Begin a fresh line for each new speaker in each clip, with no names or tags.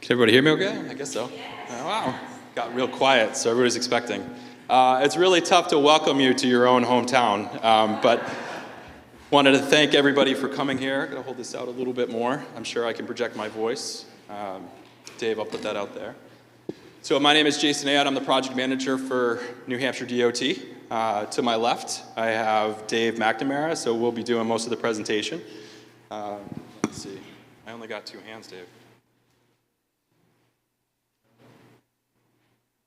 Can everybody hear me okay? I guess so. Oh, wow, got real quiet, so everybody's expecting. It's really tough to welcome you to your own hometown, but wanted to thank everybody for coming here. I'm gonna hold this out a little bit more. I'm sure I can project my voice. Dave, I'll put that out there. So my name is Jason Ayotte. I'm the project manager for New Hampshire DOT. To my left, I have Dave McNamara, so we'll be doing most of the presentation. Let's see, I only got two hands, Dave.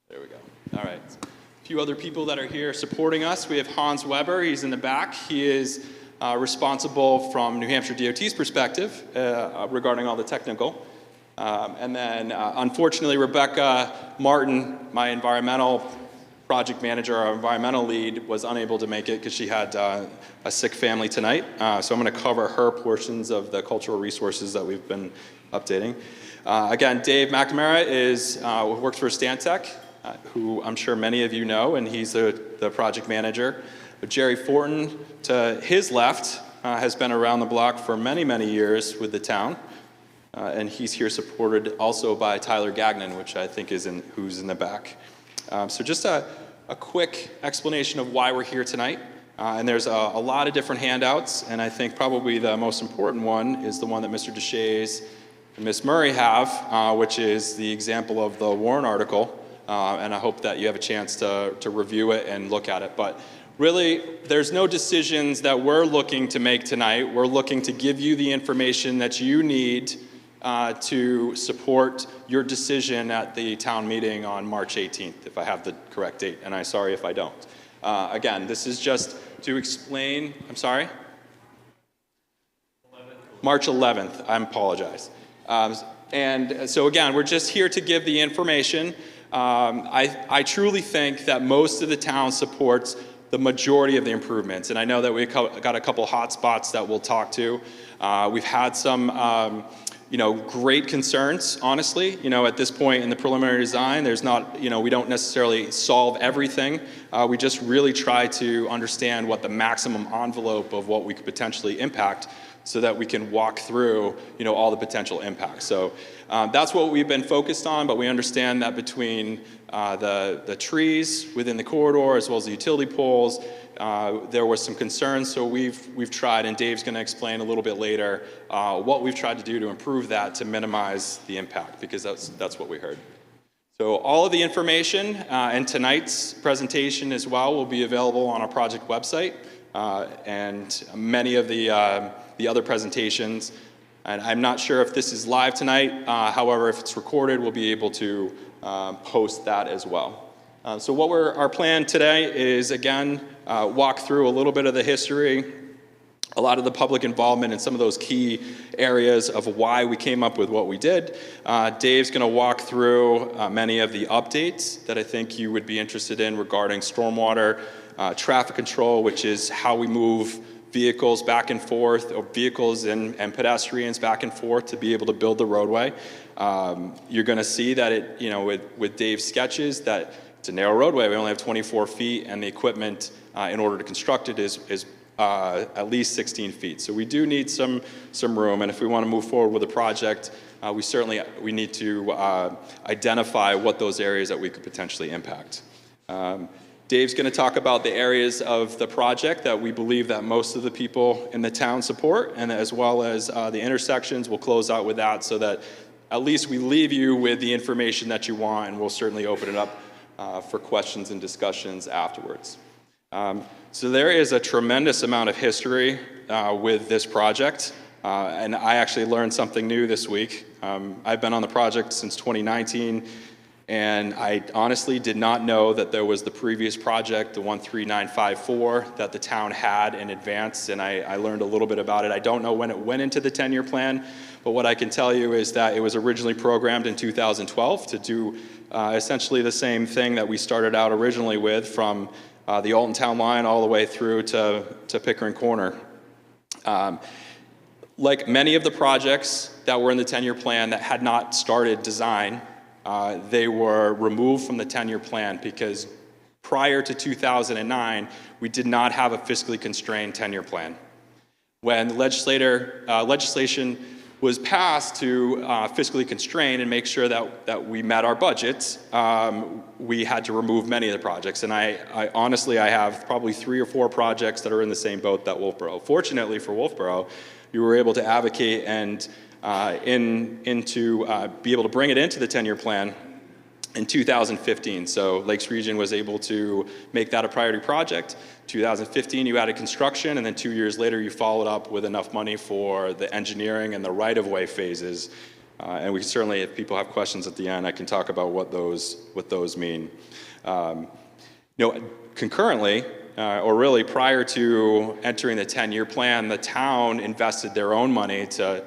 There we go. All right. A few other people that are here supporting us. We have Hans Weber. He's in the back. He is responsible from New Hampshire DOT's perspective regarding all the technical. And then, unfortunately, Rebecca Martin, my environmental project manager, our environmental lead, was unable to make it because she had a sick family tonight. So I'm going to cover her portions of the cultural resources that we've been updating. Again, Dave McNamara works for Stantec, who I'm sure many of you know, and he's the project manager. Jerry Fortin, to his left, has been around the block for many, many years with the town. And he's here supported also by Tyler Gagnon, which I think is who's in the back. So just a quick explanation of why we're here tonight. And there's a lot of different handouts, and I think probably the most important one is the one that Mr. Deshays and Ms. Murray have, which is the example of the Warren article. And I hope that you have a chance to review it and look at it. But really, there's no decisions that we're looking to make tonight. We're looking to give you the information that you need to support your decision at the town meeting on March 18th, if I have the correct date, and I'm sorry if I don't. Again, this is just to explain, I'm sorry? March 11th, I apologize. And so again, we're just here to give the information. I truly think that most of the town supports the majority of the improvements, and I know that we've got a couple hot spots that we'll talk to. We've had some great concerns, honestly. At this point in the preliminary design, there's not, we don't necessarily solve everything. We just really try to understand what the maximum envelope of what we could potentially impact so that we can walk through, all the potential impacts. So that's what we've been focused on, but we understand that between the trees within the corridor as well as the utility poles, there was some concerns, so we've tried, and Dave's going to explain a little bit later what we've tried to do to improve that to minimize the impact, because that's what we heard. So all of the information and tonight's presentation as well will be available on our project website, and many of the other presentations. And I'm not sure if this is live tonight. However, if it's recorded, we'll be able to post that as well. So our plan today is, again, walk through a little bit of the history, a lot of the public involvement in some of those key areas of why we came up with what we did. Dave's going to walk through many of the updates that I think you would be interested in regarding stormwater, traffic control, which is how we move vehicles back and forth, or vehicles and pedestrians back and forth to be able to build the roadway. You're going to see that with Dave's sketches, that it's a narrow roadway. We only have 24 feet, and the equipment in order to construct it is at least 16 feet. So we do need some room, and if we want to move forward with a project, we need to identify what those areas that we could potentially impact. Dave's going to talk about the areas of the project that we believe that most of the people in the town support, and as well as the intersections. We'll close out with that so that at least we leave you with the information that you want, and we'll certainly open it up for questions and discussions afterwards. So there is a tremendous amount of history with this project, and I actually learned something new this week. I've been on the project since 2019. And I honestly did not know that there was the previous project, the 13954, that the town had in advance, and I learned a little bit about it. I don't know when it went into the 10-year plan, but what I can tell you is that it was originally programmed in 2012 to do essentially the same thing that we started out originally with, from the Alton Town line all the way through to Pickering Corner. Like many of the projects that were in the 10-year plan that had not started design, they were removed from the 10-year plan because prior to 2009, we did not have a fiscally constrained 10-year plan. When legislation was passed to fiscally constrain and make sure that we met our budgets, we had to remove many of the projects. And I honestly, I have probably 3 or 4 projects that are in the same boat that Wolfboro. Fortunately for Wolfboro, you were able to advocate and be able to bring it into the 10-year plan in 2015. So Lakes Region was able to make that a priority project. 2015, you added construction, and then 2 years later, you followed up with enough money for the engineering and the right-of-way phases. And we certainly, if people have questions at the end, I can talk about what those mean. Concurrently, or really prior to entering the 10-year plan, the town invested their own money to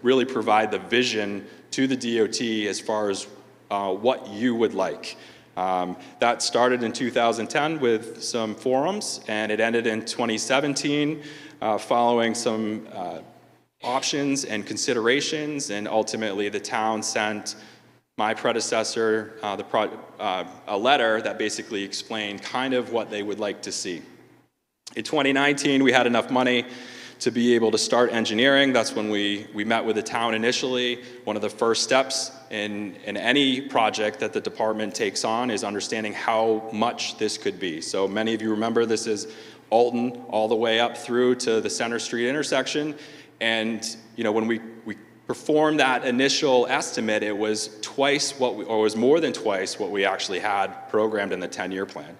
really provide the vision to the DOT as far as what you would like. That started in 2010 with some forums, and it ended in 2017 following some options and considerations, and ultimately the town sent my predecessor a letter that basically explained kind of what they would like to see. In 2019, we had enough money to be able to start engineering. That's when we met with the town initially. One of the first steps in any project that the department takes on is understanding how much this could be. So many of you remember this is Alton all the way up through to the Center Street intersection. And when we performed that initial estimate, it was more than twice what we actually had programmed in the 10-year plan.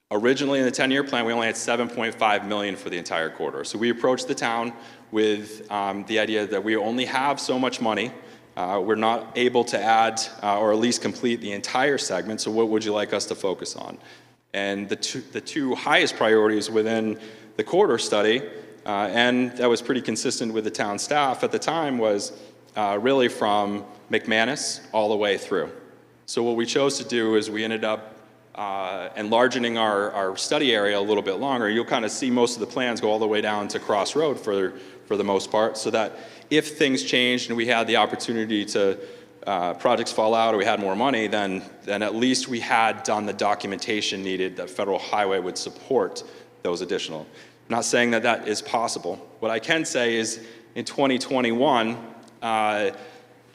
Originally in the 10-year plan, we only had $7.5 million for the entire corridor. So we approached the town with the idea that we only have so much money. We're not able to add or at least complete the entire segment, so what would you like us to focus on? And the two highest priorities within the corridor study, and that was pretty consistent with the town staff at the time, was really from McManus all the way through. So what we chose to do is we ended up enlarging our study area a little bit longer. You'll kind of see most of the plans go all the way down to Cross Road for the most part, so that if things changed and we had the opportunity to projects fall out or we had more money, then at least we had done the documentation needed that Federal Highway would support those additional. I'm not saying that that is possible. What I can say is in 2021,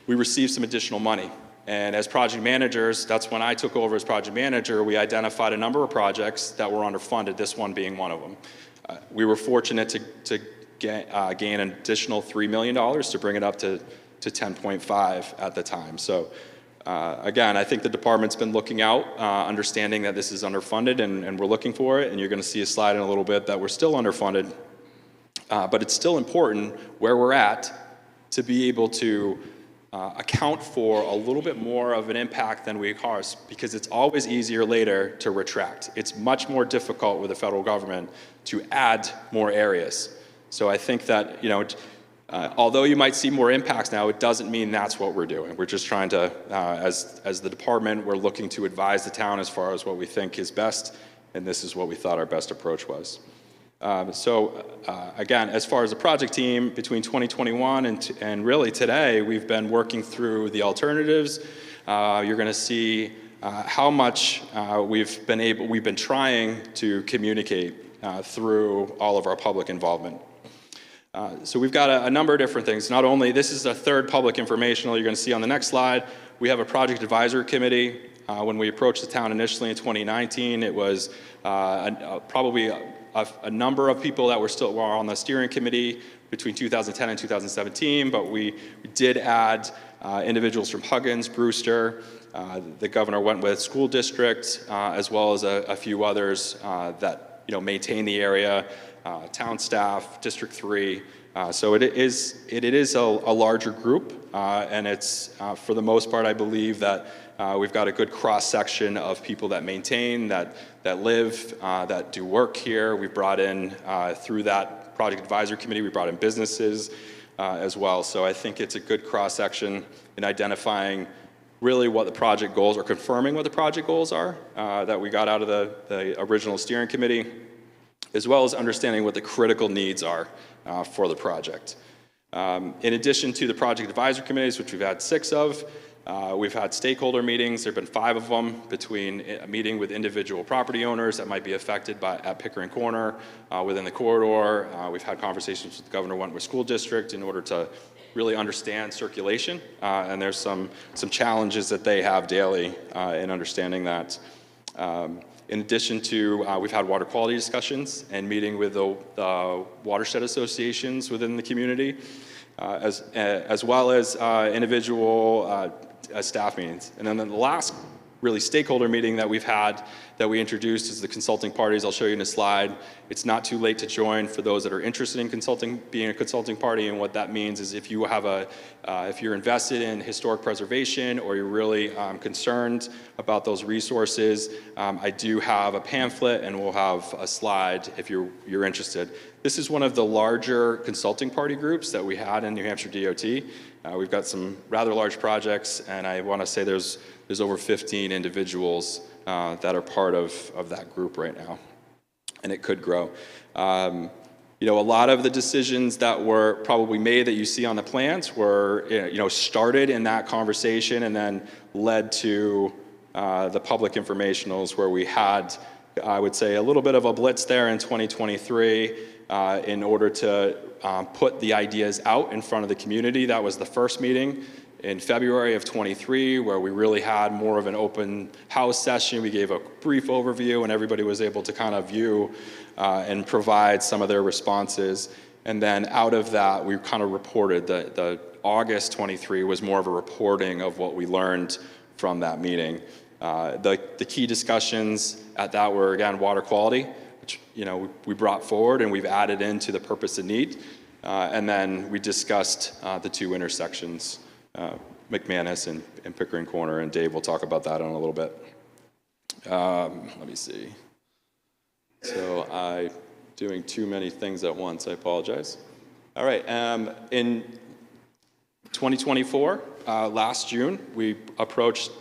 we received some additional money. And as project managers, that's when I took over as project manager, we identified a number of projects that were underfunded, this one being one of them. We were fortunate to gain an additional $3 million to bring it up to 10.5 at the time. So again, I think the department's been looking out, understanding that this is underfunded, and we're looking for it, and you're gonna see a slide in a little bit that we're still underfunded, but it's still important where we're at to be able to account for a little bit more of an impact than we cause, because it's always easier later to retract. It's much more difficult with the federal government to add more areas. So I think that, although you might see more impacts now, it doesn't mean that's what we're doing. We're just trying to, as the department, we're looking to advise the town as far as what we think is best, and this is what we thought our best approach was. Again, as far as the project team, between 2021 and really today, we've been working through the alternatives. You're going to see how much we've been trying to communicate through all of our public involvement. So we've got a number of different things. Not only, this is a third public informational you're going to see on the next slide. We have a project advisory committee. When we approached the town initially in 2019, it was probably a number of people that were on the steering committee between 2010 and 2017, but we did add individuals from Huggins, Brewster, the governor went with school district, as well as a few others that maintain the area, town staff, District 3. So it is a larger group, and it's for the most part, I believe that we've got a good cross-section of people that maintain, that live, that do work here. We've brought in, through that project advisory committee, we brought in businesses as well. So I think it's a good cross-section in identifying really what the project goals, or confirming what the project goals are that we got out of the original steering committee, as well as understanding what the critical needs are for the project. In addition to the project advisory committees, which we've had 6 of, We've had stakeholder meetings. There have been 5 of them, between a meeting with individual property owners that might be affected at Pickering Corner, within the corridor. We've had conversations with the Governor Wentworth School District in order to really understand circulation, and there's some challenges that they have daily in understanding that. In addition to, we've had water quality discussions and meeting with the watershed associations within the community, as well as individual staff meetings. And then the last really stakeholder meeting that we've had that we introduced is the consulting parties. I'll show you in a slide. It's not too late to join for those that are interested in being a consulting party. And what that means is if you have if you're invested in historic preservation, or you're really concerned about those resources, I do have a pamphlet, and we'll have a slide if you're interested. This is one of the larger consulting party groups that we had in New Hampshire DOT. We've got some rather large projects, and I want to say there's over 15 individuals that are part of that group right now, and it could grow. A lot of the decisions that were probably made that you see on the plans were, started in that conversation and then led to the public informationals, where we had, I would say, a little bit of a blitz there in 2023 in order to put the ideas out in front of the community. That was the first meeting in February of 23, where we really had more of an open house session. We gave a brief overview, and everybody was able to kind of view and provide some of their responses. And then out of that, we kind of reported. The August 23 was more of a reporting of what we learned from that meeting. The key discussions at that were, again, water quality, which we brought forward and we've added into the purpose and need. And then we discussed the 2 intersections, McManus and Pickering Corner, and Dave will talk about that in a little bit. Let me see. So I'm doing too many things at once, I apologize. All right, in 2024, last June, we approached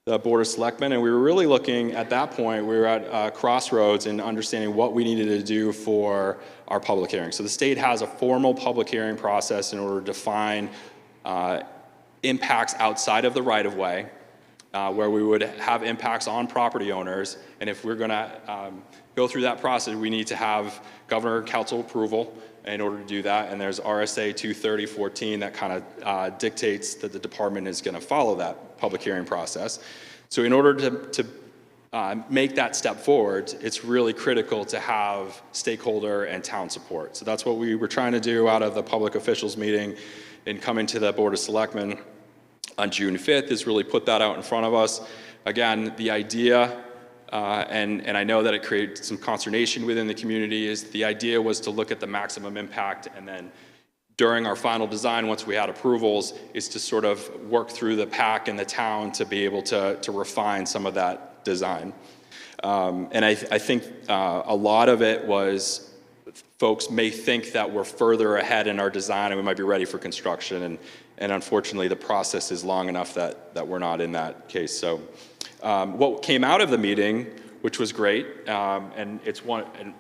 the Board of Selectmen, and we were really looking, at that point, we were at a crossroads in understanding what we needed to do for our public hearing. So the state has a formal public hearing process in order to define impacts outside of the right-of-way, where we would have impacts on property owners. And if we're going to go through that process, we need to have Governor and Council approval in order to do that. And there's RSA 230.14 that kind of dictates that the department is going to follow that public hearing process. So in order to make that step forward, it's really critical to have stakeholder and town support. So that's what we were trying to do out of the public officials meeting and coming to the Board of Selectmen on June 5th, is really put that out in front of us. Again, the idea, and I know that it created some consternation within the community, is the idea was to look at the maximum impact, and then during our final design, once we had approvals, is to sort of work through the PAC and the town to be able to refine some of that design. And I think a lot of it was, folks may think that we're further ahead in our design and we might be ready for construction, and unfortunately the process is long enough that we're not in that case. So what came out of the meeting, which was great, and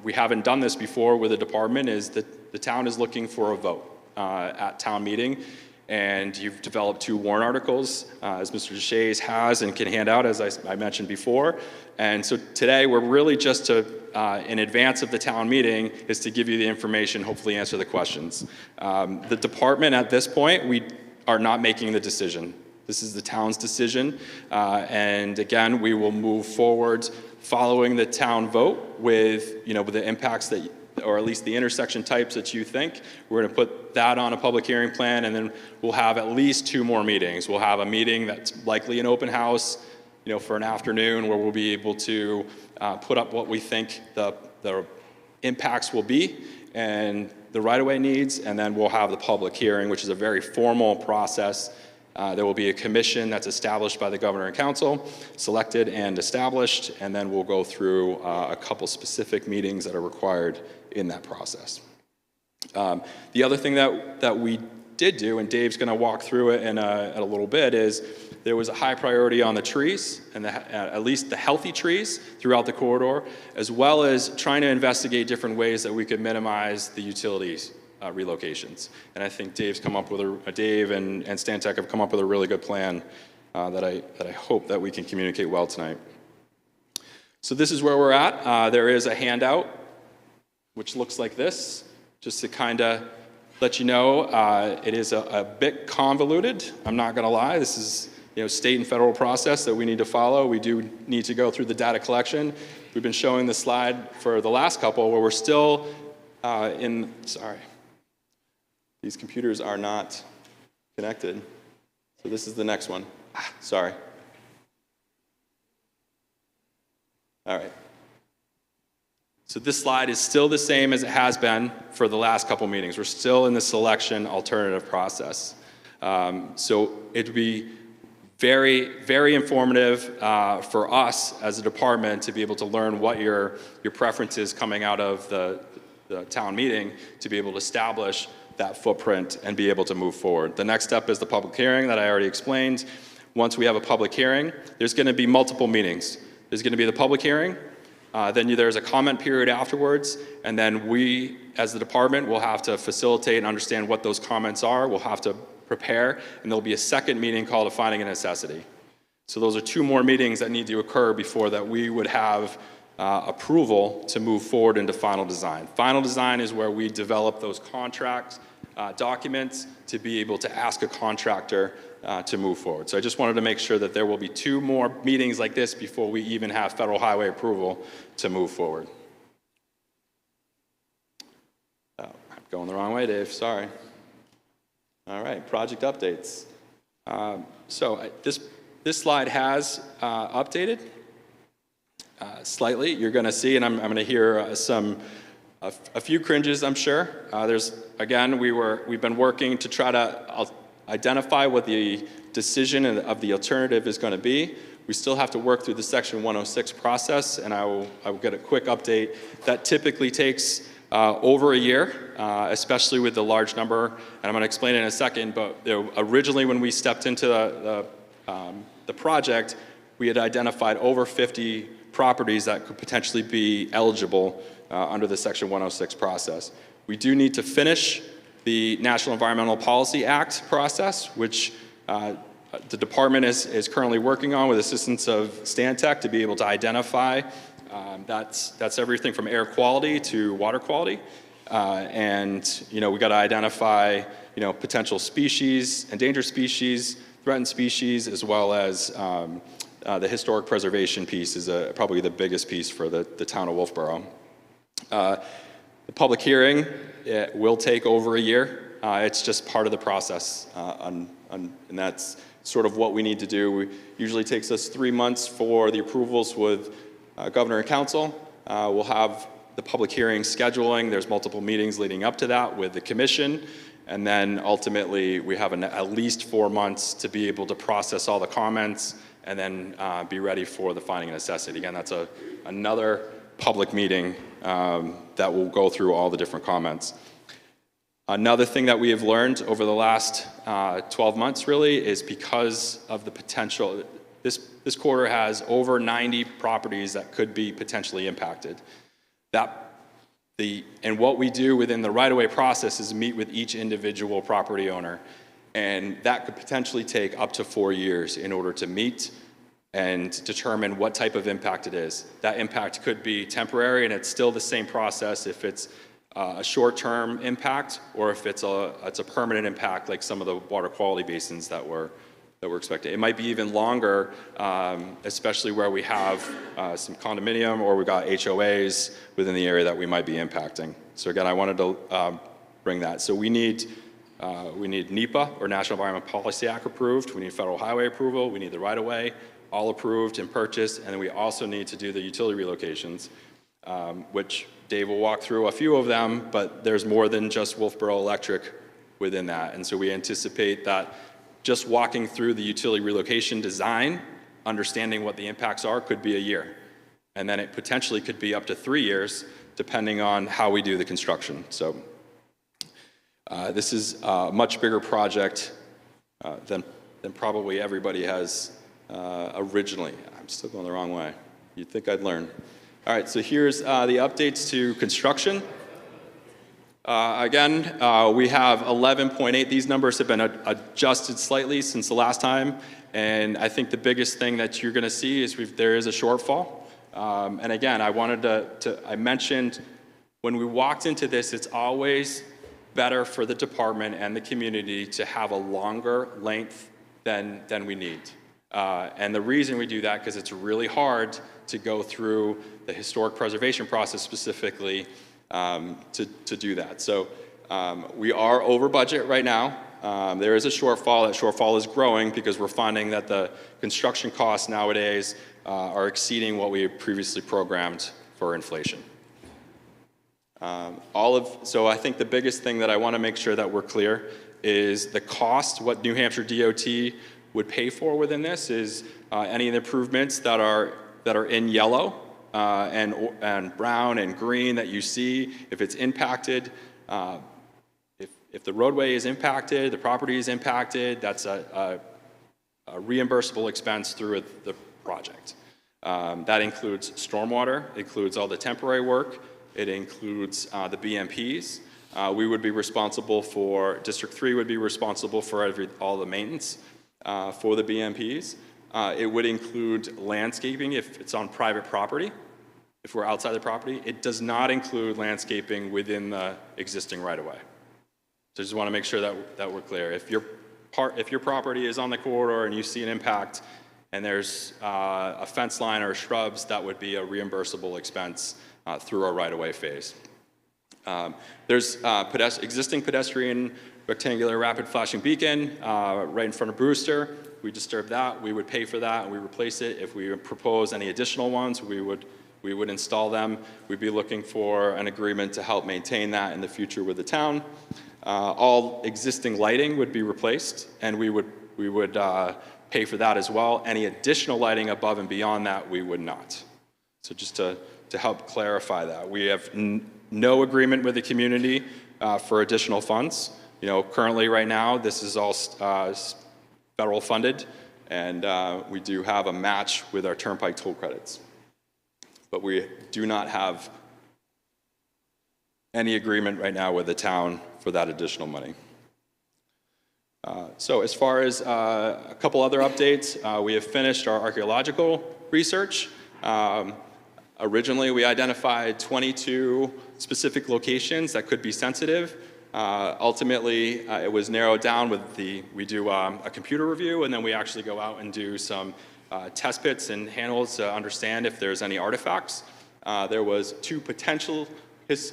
we haven't done this before with the department, is that the town is looking for a vote at town meeting, and you've developed 2 warrant articles, as Mr. Deshays has and can hand out, as I mentioned before. And so today we're really just in advance of the town meeting, is to give you the information, hopefully answer the questions. The department at this point, we are not making the decision. This is the town's decision. And again, we will move forward following the town vote with the impacts that, or at least the intersection types that you think. We're going to put that on a public hearing plan, and then we'll have at least 2 more meetings. We'll have a meeting that's likely an open house, for an afternoon, where we'll be able to put up what we think the impacts will be and the right-of-way needs, and then we'll have the public hearing, which is a very formal process. There will be a commission that's established by the Governor and Council, selected and established, and then we'll go through a couple specific meetings that are required in that process. The other thing that we did do, and Dave's going to walk through it in a little bit, is there was a high priority on the trees, and at least the healthy trees throughout the corridor, as well as trying to investigate different ways that we could minimize the utilities relocations. And I think Dave's come up with Dave and Stantec have come up with a really good plan that I hope that we can communicate well tonight. So this is where we're at. There is a handout which looks like this, just to kind of let you know. It is a bit convoluted, I'm not going to lie. This is state and federal process that we need to follow. We do need to go through the data collection. We've been showing the slide for the last couple where we're still sorry, these computers are not connected. So this is the next one. Sorry. All right. So this slide is still the same as it has been for the last couple meetings. We're still in the selection alternative process. So it would be very, very informative for us as a department to be able to learn what your preference is coming out of the town meeting, to be able to establish that footprint and be able to move forward. The next step is the public hearing that I already explained. Once we have a public hearing, there's going to be multiple meetings. There's going to be the public hearing, then there's a comment period afterwards, and then we, as the department, will have to facilitate and understand what those comments are. We'll have to prepare, and there'll be a second meeting called a finding of necessity. So those are 2 more meetings that need to occur before that we would have approval to move forward into final design. Final design is where we develop those contract documents to be able to ask a contractor to move forward. So I just wanted to make sure that there will be 2 more meetings like this before we even have federal highway approval to move forward. Oh, I'm going the wrong way, Dave, sorry. All right, project updates. This slide has updated slightly. You're going to see, and I'm going to hear a few cringes, I'm sure. We've been working to try to identify what the decision of the alternative is going to be. We still have to work through the Section 106 process, and I will get a quick update. That typically takes over a year, especially with the large number, and I'm going to explain it in a second, but originally when we stepped into the project, we had identified over 50 properties that could potentially be eligible under the Section 106 process. We do need to finish the National Environmental Policy Act process, which the department is currently working on with assistance of Stantec to be able to identify. That's everything from air quality to water quality. And we got to identify potential species, endangered species, threatened species, as well as the historic preservation piece is probably the biggest piece for the town of Wolfboro. The public hearing, it will take over a year. It's just part of the process, and that's sort of what we need to do. It usually takes us 3 months for the approvals with governor and council. We'll have the public hearing scheduling. There's multiple meetings leading up to that with the commission, and then ultimately we have at least 4 months to be able to process all the comments and then be ready for the finding of necessity. Again, that's another public meeting that will go through all the different comments. Another thing that we have learned over the last 12 months really is because of the potential, this quarter has over 90 properties that could be potentially impacted. And what we do within the right-of-way process is meet with each individual property owner. And that could potentially take up to 4 years in order to meet and determine what type of impact it is. That impact could be temporary, and it's still the same process if it's a short-term impact or if it's a permanent impact, like some of the water quality basins that we're expecting. It might be even longer, especially where we have some condominium or we've got HOAs within the area that we might be impacting. So again, I wanted to bring that. So we need NEPA, or National Environmental Policy Act, approved. We need federal highway approval. We need the right-of-way, all approved and purchased. And then we also need to do the utility relocations, which Dave will walk through a few of them, but there's more than just Wolfboro Electric within that. And so we anticipate that just walking through the utility relocation design, understanding what the impacts are, could be a year. And then it potentially could be up to 3 years, depending on how we do the construction. So this is a much bigger project than probably everybody has originally. I'm still going the wrong way. You'd think I'd learn. All right, so here's the updates to construction. We have 11.8. These numbers have been adjusted slightly since the last time, and I think the biggest thing that you're going to see is there is a shortfall. And again, I mentioned when we walked into this, it's always better for the department and the community to have a longer length than we need. And the reason we do that, because it's really hard to go through the historic preservation process specifically to do that. So we are over budget right now. There is a shortfall. That shortfall is growing because we're finding that the construction costs nowadays are exceeding what we had previously programmed for inflation. So I think the biggest thing that I want to make sure that we're clear is the cost, what New Hampshire DOT would pay for within this is any of the improvements that are in yellow and brown and green that you see. If it's impacted, if the roadway is impacted, the property is impacted, that's a reimbursable expense through the project. That includes stormwater, it includes all the temporary work, it includes the BMPs. We would be responsible for, District 3 would be responsible for all the maintenance for the BMPs. It would include landscaping if it's on private property, if we're outside the property. It does not include landscaping within the existing right-of-way. So I just want to make sure that we're clear. If your property is on the corridor and you see an impact and there's a fence line or shrubs, that would be a reimbursable expense through our right-of-way phase. There's existing pedestrian rectangular rapid flashing beacon right in front of Brewster. We disturb that, we would pay for that, and we replace it. If we propose any additional ones, we would install them. We'd be looking for an agreement to help maintain that in the future with the town. All existing lighting would be replaced, and we would pay for that as well. Any additional lighting above and beyond that, we would not. So just to help clarify that, we have no agreement with the community for additional funds. You know, currently right now, this is all federal funded, and we do have a match with our Turnpike toll credits. But we do not have any agreement right now with the town for that additional money. So as far as a couple other updates, we have finished our archaeological research. Originally, we identified 22 specific locations that could be sensitive. Ultimately, it was narrowed down with we do a computer review, and then we actually go out and do some test pits and handholds to understand if there's any artifacts. There was 2 potential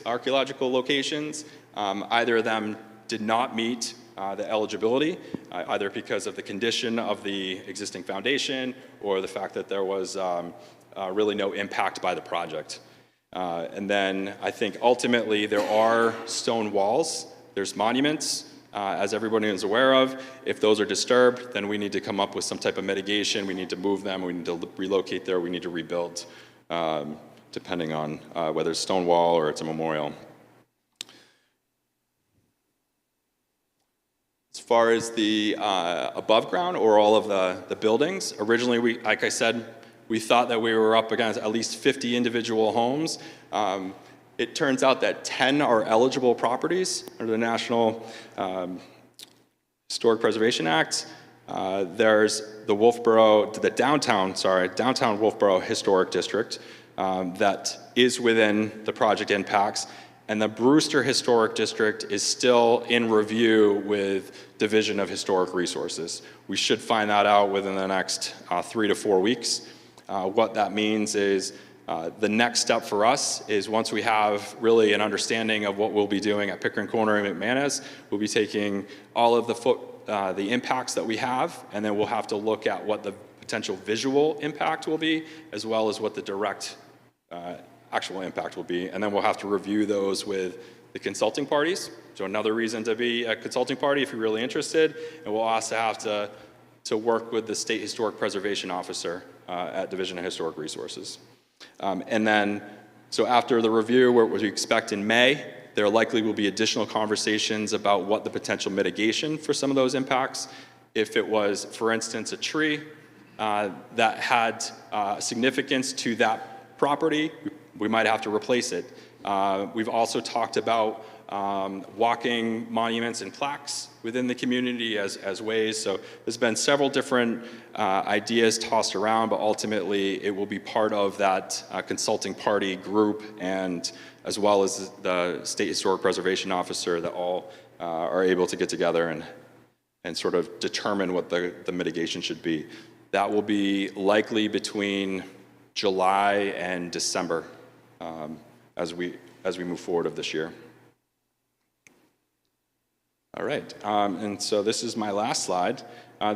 archaeological locations. Either of them did not meet the eligibility, either because of the condition of the existing foundation or the fact that there was really no impact by the project. And then I think ultimately there are stone walls, there's monuments, as everybody is aware of. If those are disturbed, then we need to come up with some type of mitigation. We need to move them, we need to relocate there, we need to rebuild, depending on whether it's stone wall or it's a memorial. As far as the above ground or all of the buildings, originally, like I said, we thought that we were up against at least 50 individual homes. It turns out that 10 are eligible properties under the National Historic Preservation Act. There's the downtown Wolfboro Historic District that is within the project impacts. And the Brewster Historic District is still in review with Division of Historic Resources. We should find that out within the next 3 to 4 weeks. What that means is the next step for us is once we have really an understanding of what we'll be doing at Pickering Corner and McManus, we'll be taking all of the impacts that we have, and then we'll have to look at what the potential visual impact will be, as well as what the direct actual impact will be, and then we'll have to review those with the consulting parties. So another reason to be a consulting party if you're really interested, and we'll also have to work with the State Historic Preservation Officer at Division of Historic Resources. And then, so after the review, what we expect in May, there likely will be additional conversations about what the potential mitigation for some of those impacts. If it was, for instance, a tree that had significance to that property, we might have to replace it. We've also talked about walking monuments and plaques within the community as ways. So there's been several different ideas tossed around, but ultimately it will be part of that consulting party group, and as well as the State Historic Preservation Officer, that all are able to get together and sort of determine what the mitigation should be. That will be likely between July and December as we move forward of this year. All right, and so this is my last slide.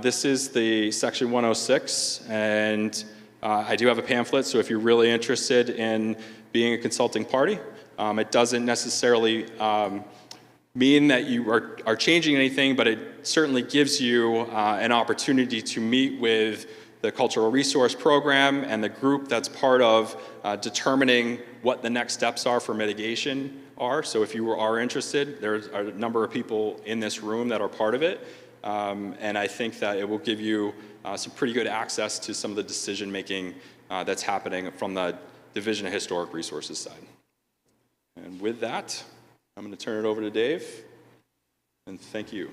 This is the Section 106, and I do have a pamphlet, so if you're really interested in being a consulting party, it doesn't necessarily mean that you are changing anything, but it certainly gives you an opportunity to meet with the Cultural Resource Program and the group that's part of determining what the next steps are for mitigation are. So if you are interested, there's a number of people in this room that are part of it. And I think that it will give you some pretty good access to some of the decision making that's happening from the Division of Historic Resources side. And with that, I'm going to turn it over to Dave, and thank you.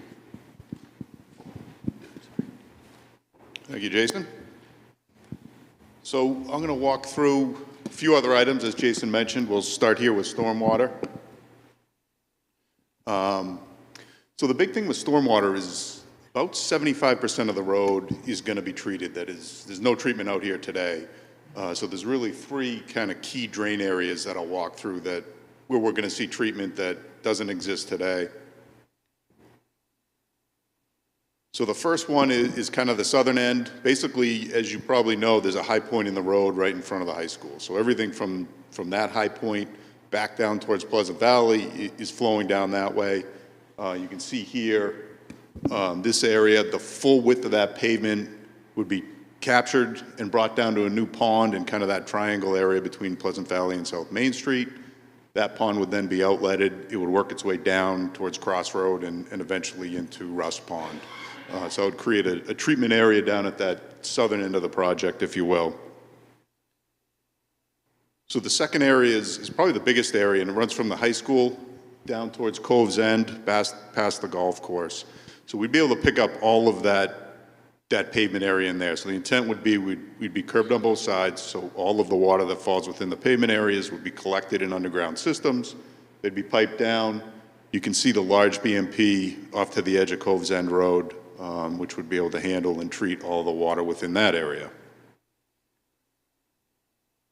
Thank you, Jason. So I'm going to walk through a few other items, as Jason mentioned. We'll start here with stormwater. So the big thing with stormwater is about 75% of the road is going to be treated. That is, there's no treatment out here today. So there's really three kind of key drain areas that I'll walk through that where we're going to see treatment that doesn't exist today. So the first one is kind of the southern end. Basically, as you probably know, there's a high point in the road right in front of the high school. So everything from that high point back down towards Pleasant Valley is flowing down that way. You can see here, this area, the full width of that pavement would be captured and brought down to a new pond in kind of that triangle area between Pleasant Valley and South Main Street. That pond would then be outletted. It would work its way down towards Crossroad and eventually into Rust Pond. So it would create a treatment area down at that southern end of the project, if you will. So the second area is probably the biggest area, and it runs from the high school down towards Cove's End, past the golf course. So we'd be able to pick up all of that pavement area in there. So the intent would be we'd be curbed on both sides, so all of the water that falls within the pavement areas would be collected in underground systems. They'd be piped down. You can see the large BMP off to the edge of Cove's End Road, which would be able to handle and treat all the water within that area.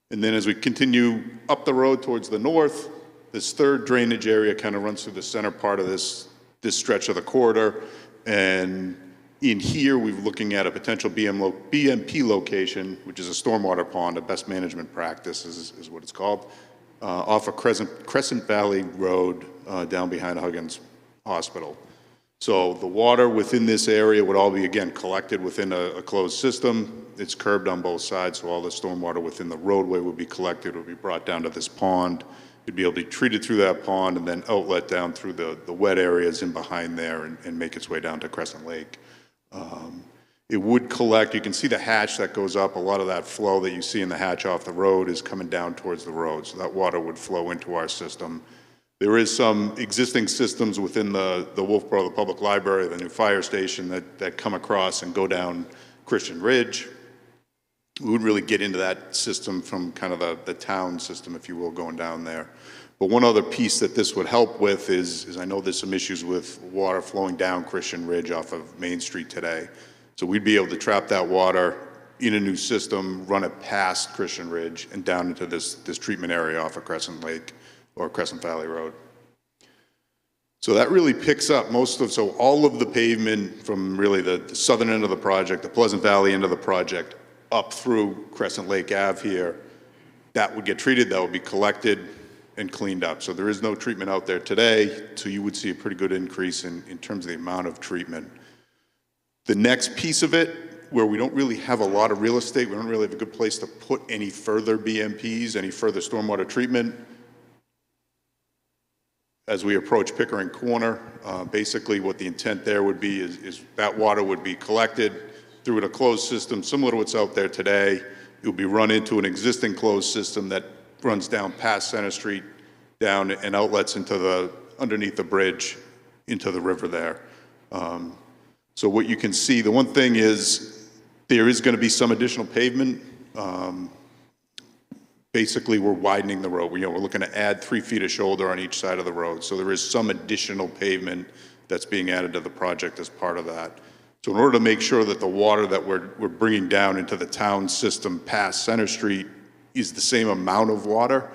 And then as we continue up the road towards the north, this third drainage area kind of runs through the center part of this stretch of the corridor. And in here, we're looking at a potential BMP location, which is a stormwater pond, a best management practice is what it's called, off of Crescent Valley Road down behind Huggins Hospital. So the water within this area would all be, again, collected within a closed system. It's curbed on both sides, so all the stormwater within the roadway would be collected, would be brought down to this pond. It'd be able to be treated through that pond and then outlet down through the wet areas in behind there and make its way down to Crescent Lake. It would collect, you can see the hatch that goes up. A lot of that flow that you see in the hatch off the road is coming down towards the road, so that water would flow into our system. There is some existing systems within the Wolfboro, the public library, the new fire station that come across and go down Christian Ridge. We would really get into that system from kind of the town system, if you will, going down there. But one other piece that this would help with is I know there's some issues with water flowing down Christian Ridge off of Main Street today. So we'd be able to trap that water in a new system, run it past Christian Ridge and down into this treatment area off of Crescent Lake or Crescent Valley Road. So that really picks up so all of the pavement from really the southern end of the project, the Pleasant Valley end of the project, up through Crescent Lake Ave here, that would get treated, that would be collected and cleaned up. So there is no treatment out there today, so you would see a pretty good increase in terms of the amount of treatment. The next piece of it, where we don't really have a lot of real estate, we don't really have a good place to put any further BMPs, any further stormwater treatment. As we approach Pickering Corner, basically what the intent there would be is that water would be collected through a closed system similar to what's out there today. It would be run into an existing closed system that runs down past Center Street down and outlets into underneath the bridge into the river there. So what you can see, the one thing is there is going to be some additional pavement. Basically, we're widening the road. We're looking to add 3 feet of shoulder on each side of the road. So there is some additional pavement that's being added to the project as part of that. So in order to make sure that the water that we're bringing down into the town system past Center Street is the same amount of water,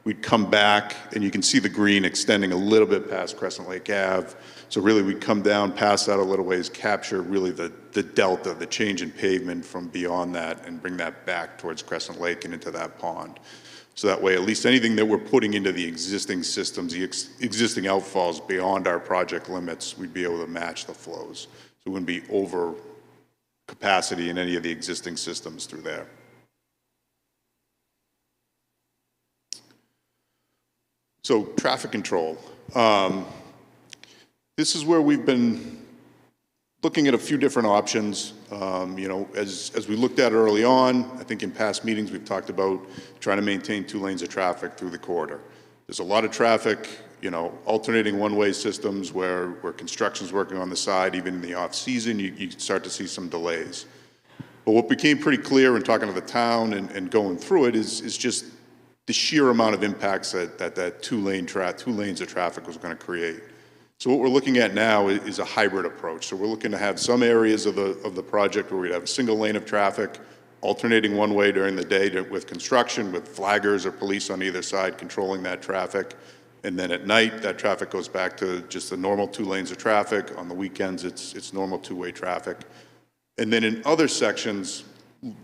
we'd come back, and you can see the green extending a little bit past Crescent Lake Ave. So really, we'd come down past that a little ways, capture really the delta, the change in pavement from beyond that, and bring that back towards Crescent Lake and into that pond. So that way, at least anything that we're putting into the existing systems, the existing outfalls beyond our project limits, we'd be able to match the flows. So it wouldn't be over capacity in any of the existing systems through there. So traffic control. This is where we've been looking at a few different options. As we looked at early on, I think in past meetings we've talked about trying to maintain 2 lanes of traffic through the corridor. There's a lot of traffic, alternating one-way systems where construction's working on the side, even in the off-season, you start to see some delays. But what became pretty clear in talking to the town and going through it is just the sheer amount of impacts that 2 lanes of traffic was going to create. So what we're looking at now is a hybrid approach. So we're looking to have some areas of the project where we'd have a single lane of traffic, alternating one way during the day with construction, with flaggers or police on either side controlling that traffic. And then at night, that traffic goes back to just the normal 2 lanes of traffic. On the weekends, it's normal 2-way traffic. And then in other sections,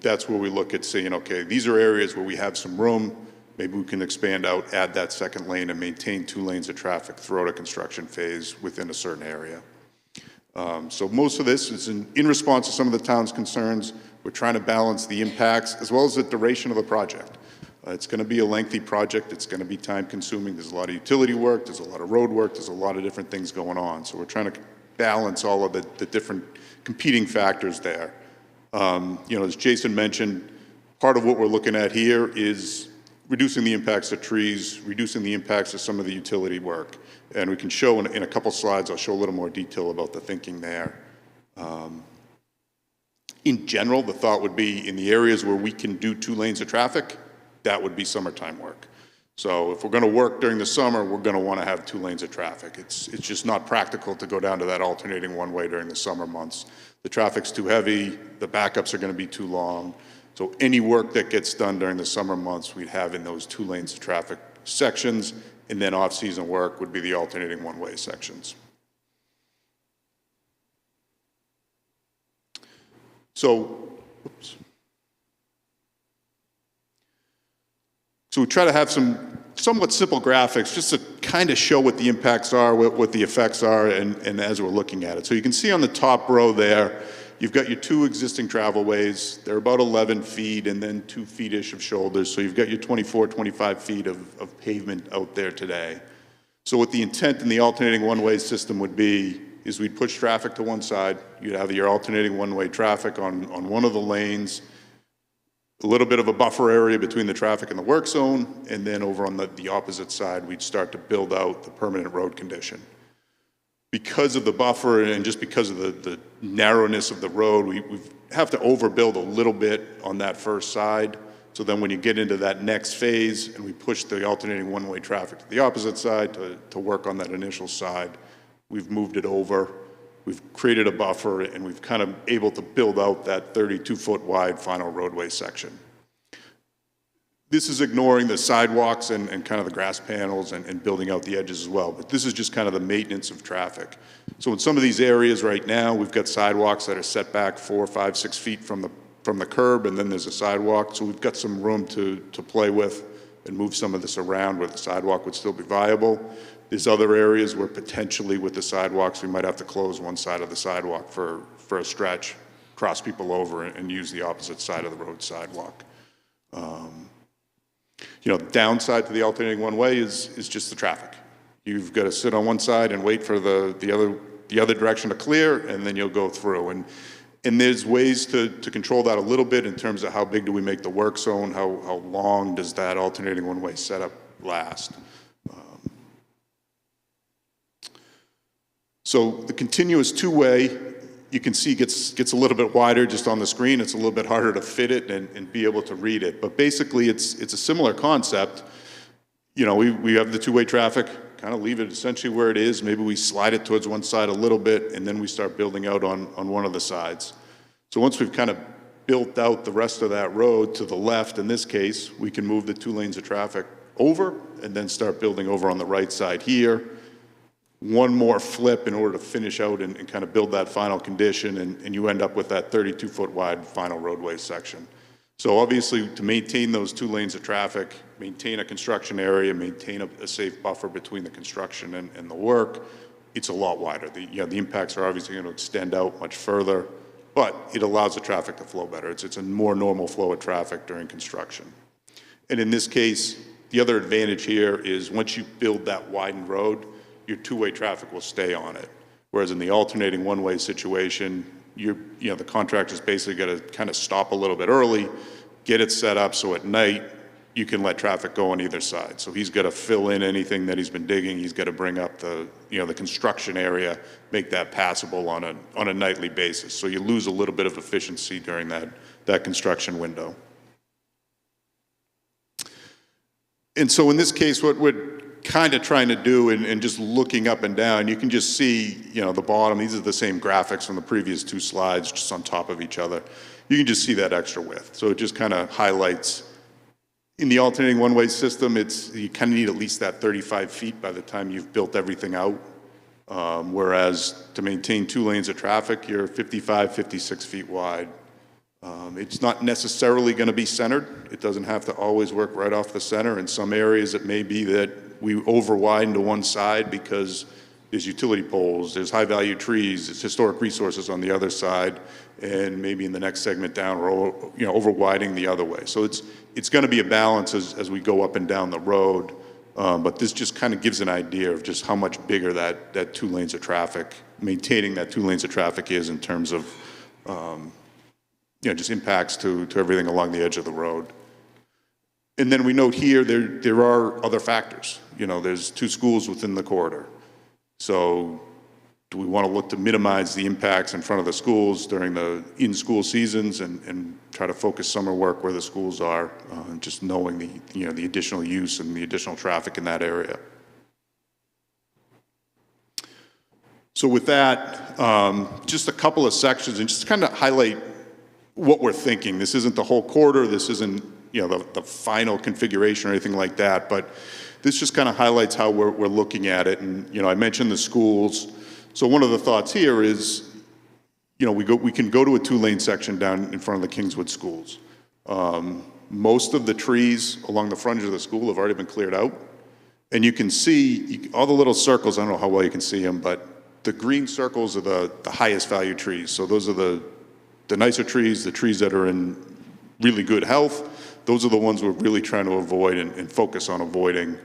that's where we look at saying, okay, these are areas where we have some room. Maybe we can expand out, add that second lane, and maintain 2 lanes of traffic throughout a construction phase within a certain area. So most of this is in response to some of the town's concerns. We're trying to balance the impacts as well as the duration of the project. It's going to be a lengthy project. It's going to be time-consuming. There's a lot of utility work. There's a lot of road work. There's a lot of different things going on. So we're trying to balance all of the different competing factors there. As Jason mentioned, part of what we're looking at here is reducing the impacts of trees, reducing the impacts of some of the utility work. And we can show in a couple slides, I'll show a little more detail about the thinking there. In general, the thought would be in the areas where we can do 2 lanes of traffic, that would be summertime work. So if we're going to work during the summer, we're going to want to have 2 lanes of traffic. It's just not practical to go down to that alternating one way during the summer months. The traffic's too heavy, the backups are going to be too long. So any work that gets done during the summer months, we'd have in those 2 lanes of traffic sections, and then off-season work would be the alternating one-way sections. So we try to have some somewhat simple graphics just to kind of show what the impacts are, what the effects are, and as we're looking at it. So you can see on the top row there, you've got your 2 existing travelways. They're about 11 feet and then 2 feet-ish of shoulders. So you've got your 24, 25 feet of pavement out there today. So what the intent in the alternating one-way system would be is we'd push traffic to one side. You'd have your alternating one-way traffic on one of the lanes, a little bit of a buffer area between the traffic and the work zone, and then over on the opposite side, we'd start to build out the permanent road condition. Because of the buffer and just because of the narrowness of the road, we have to overbuild a little bit on that first side. So then when you get into that next phase and we push the alternating one-way traffic to the opposite side to work on that initial side, we've moved it over, we've created a buffer, and we've kind of able to build out that 32-foot wide final roadway section. This is ignoring the sidewalks and kind of the grass panels and building out the edges as well, but this is just kind of the maintenance of traffic. So in some of these areas right now, we've got sidewalks that are set back 4, 5, 6 feet from the curb, and then there's a sidewalk, so we've got some room to play with and move some of this around where the sidewalk would still be viable. There's other areas where potentially with the sidewalks, we might have to close one side of the sidewalk for a stretch, cross people over and use the opposite side of the road sidewalk. The downside to the alternating one-way is just the traffic. You've got to sit on one side and wait for the other direction to clear, and then you'll go through. And there's ways to control that a little bit in terms of how big do we make the work zone, how long does that alternating one-way setup last. So the continuous two-way, you can see gets a little bit wider just on the screen. It's a little bit harder to fit it and be able to read it. But basically, it's a similar concept. You know, we have the two-way traffic, kind of leave it essentially where it is. Maybe we slide it towards one side a little bit, and then we start building out on one of the sides. So once we've kind of built out the rest of that road to the left, in this case, we can move the 2 lanes of traffic over and then start building over on the right side here. One more flip in order to finish out and kind of build that final condition, and you end up with that 32-foot wide final roadway section. So obviously, to maintain those 2 lanes of traffic, maintain a construction area, maintain a safe buffer between the construction and the work, it's a lot wider. The impacts are obviously going to extend out much further, but it allows the traffic to flow better. It's a more normal flow of traffic during construction. And in this case, the other advantage here is once you build that widened road, your 2-way traffic will stay on it. Whereas in the alternating 1-way situation, the contractor's basically got to kind of stop a little bit early, get it set up so at night you can let traffic go on either side. So he's got to fill in anything that he's been digging. He's got to bring up the construction area, make that passable on a nightly basis. So you lose a little bit of efficiency during that construction window. And so in this case, what we're kind of trying to do and just looking up and down, you can just see, the bottom, these are the same graphics from the previous 2 slides, just on top of each other. You can just see that extra width. So it just kind of highlights, in the alternating 1-way system, you kind of need at least that 35 feet by the time you've built everything out. Whereas to maintain 2 lanes of traffic, you're 55, 56 feet wide. It's not necessarily going to be centered. It doesn't have to always work right off the center. In some areas, it may be that we over-widen to one side because there's utility poles, there's high-value trees, there's historic resources on the other side, and maybe in the next segment down, we're over-widening the other way. So it's going to be a balance as we go up and down the road, but this just kind of gives an idea of just how much bigger that 2 lanes of traffic, maintaining that 2 lanes of traffic is in terms of just impacts to everything along the edge of the road. And then we note here there are other factors. There's 2 schools within the corridor. So do we want to look to minimize the impacts in front of the schools during the in-school seasons and try to focus summer work where the schools are, just knowing the additional use and the additional traffic in that area. So with that, just a couple of sections and just kind of highlight what we're thinking. This isn't the whole corridor. This isn't the final configuration or anything like that, but this just kind of highlights how we're looking at it. And I mentioned the schools. So one of the thoughts here is, we can go to a 2-lane section down in front of the Kingswood schools. Most of the trees along the frontage of the school have already been cleared out, and you can see all the little circles. I don't know how well you can see them, but the green circles are the highest value trees. So those are the nicer trees, the trees that are in really good health. Those are the ones we're really trying to avoid and focus on avoiding.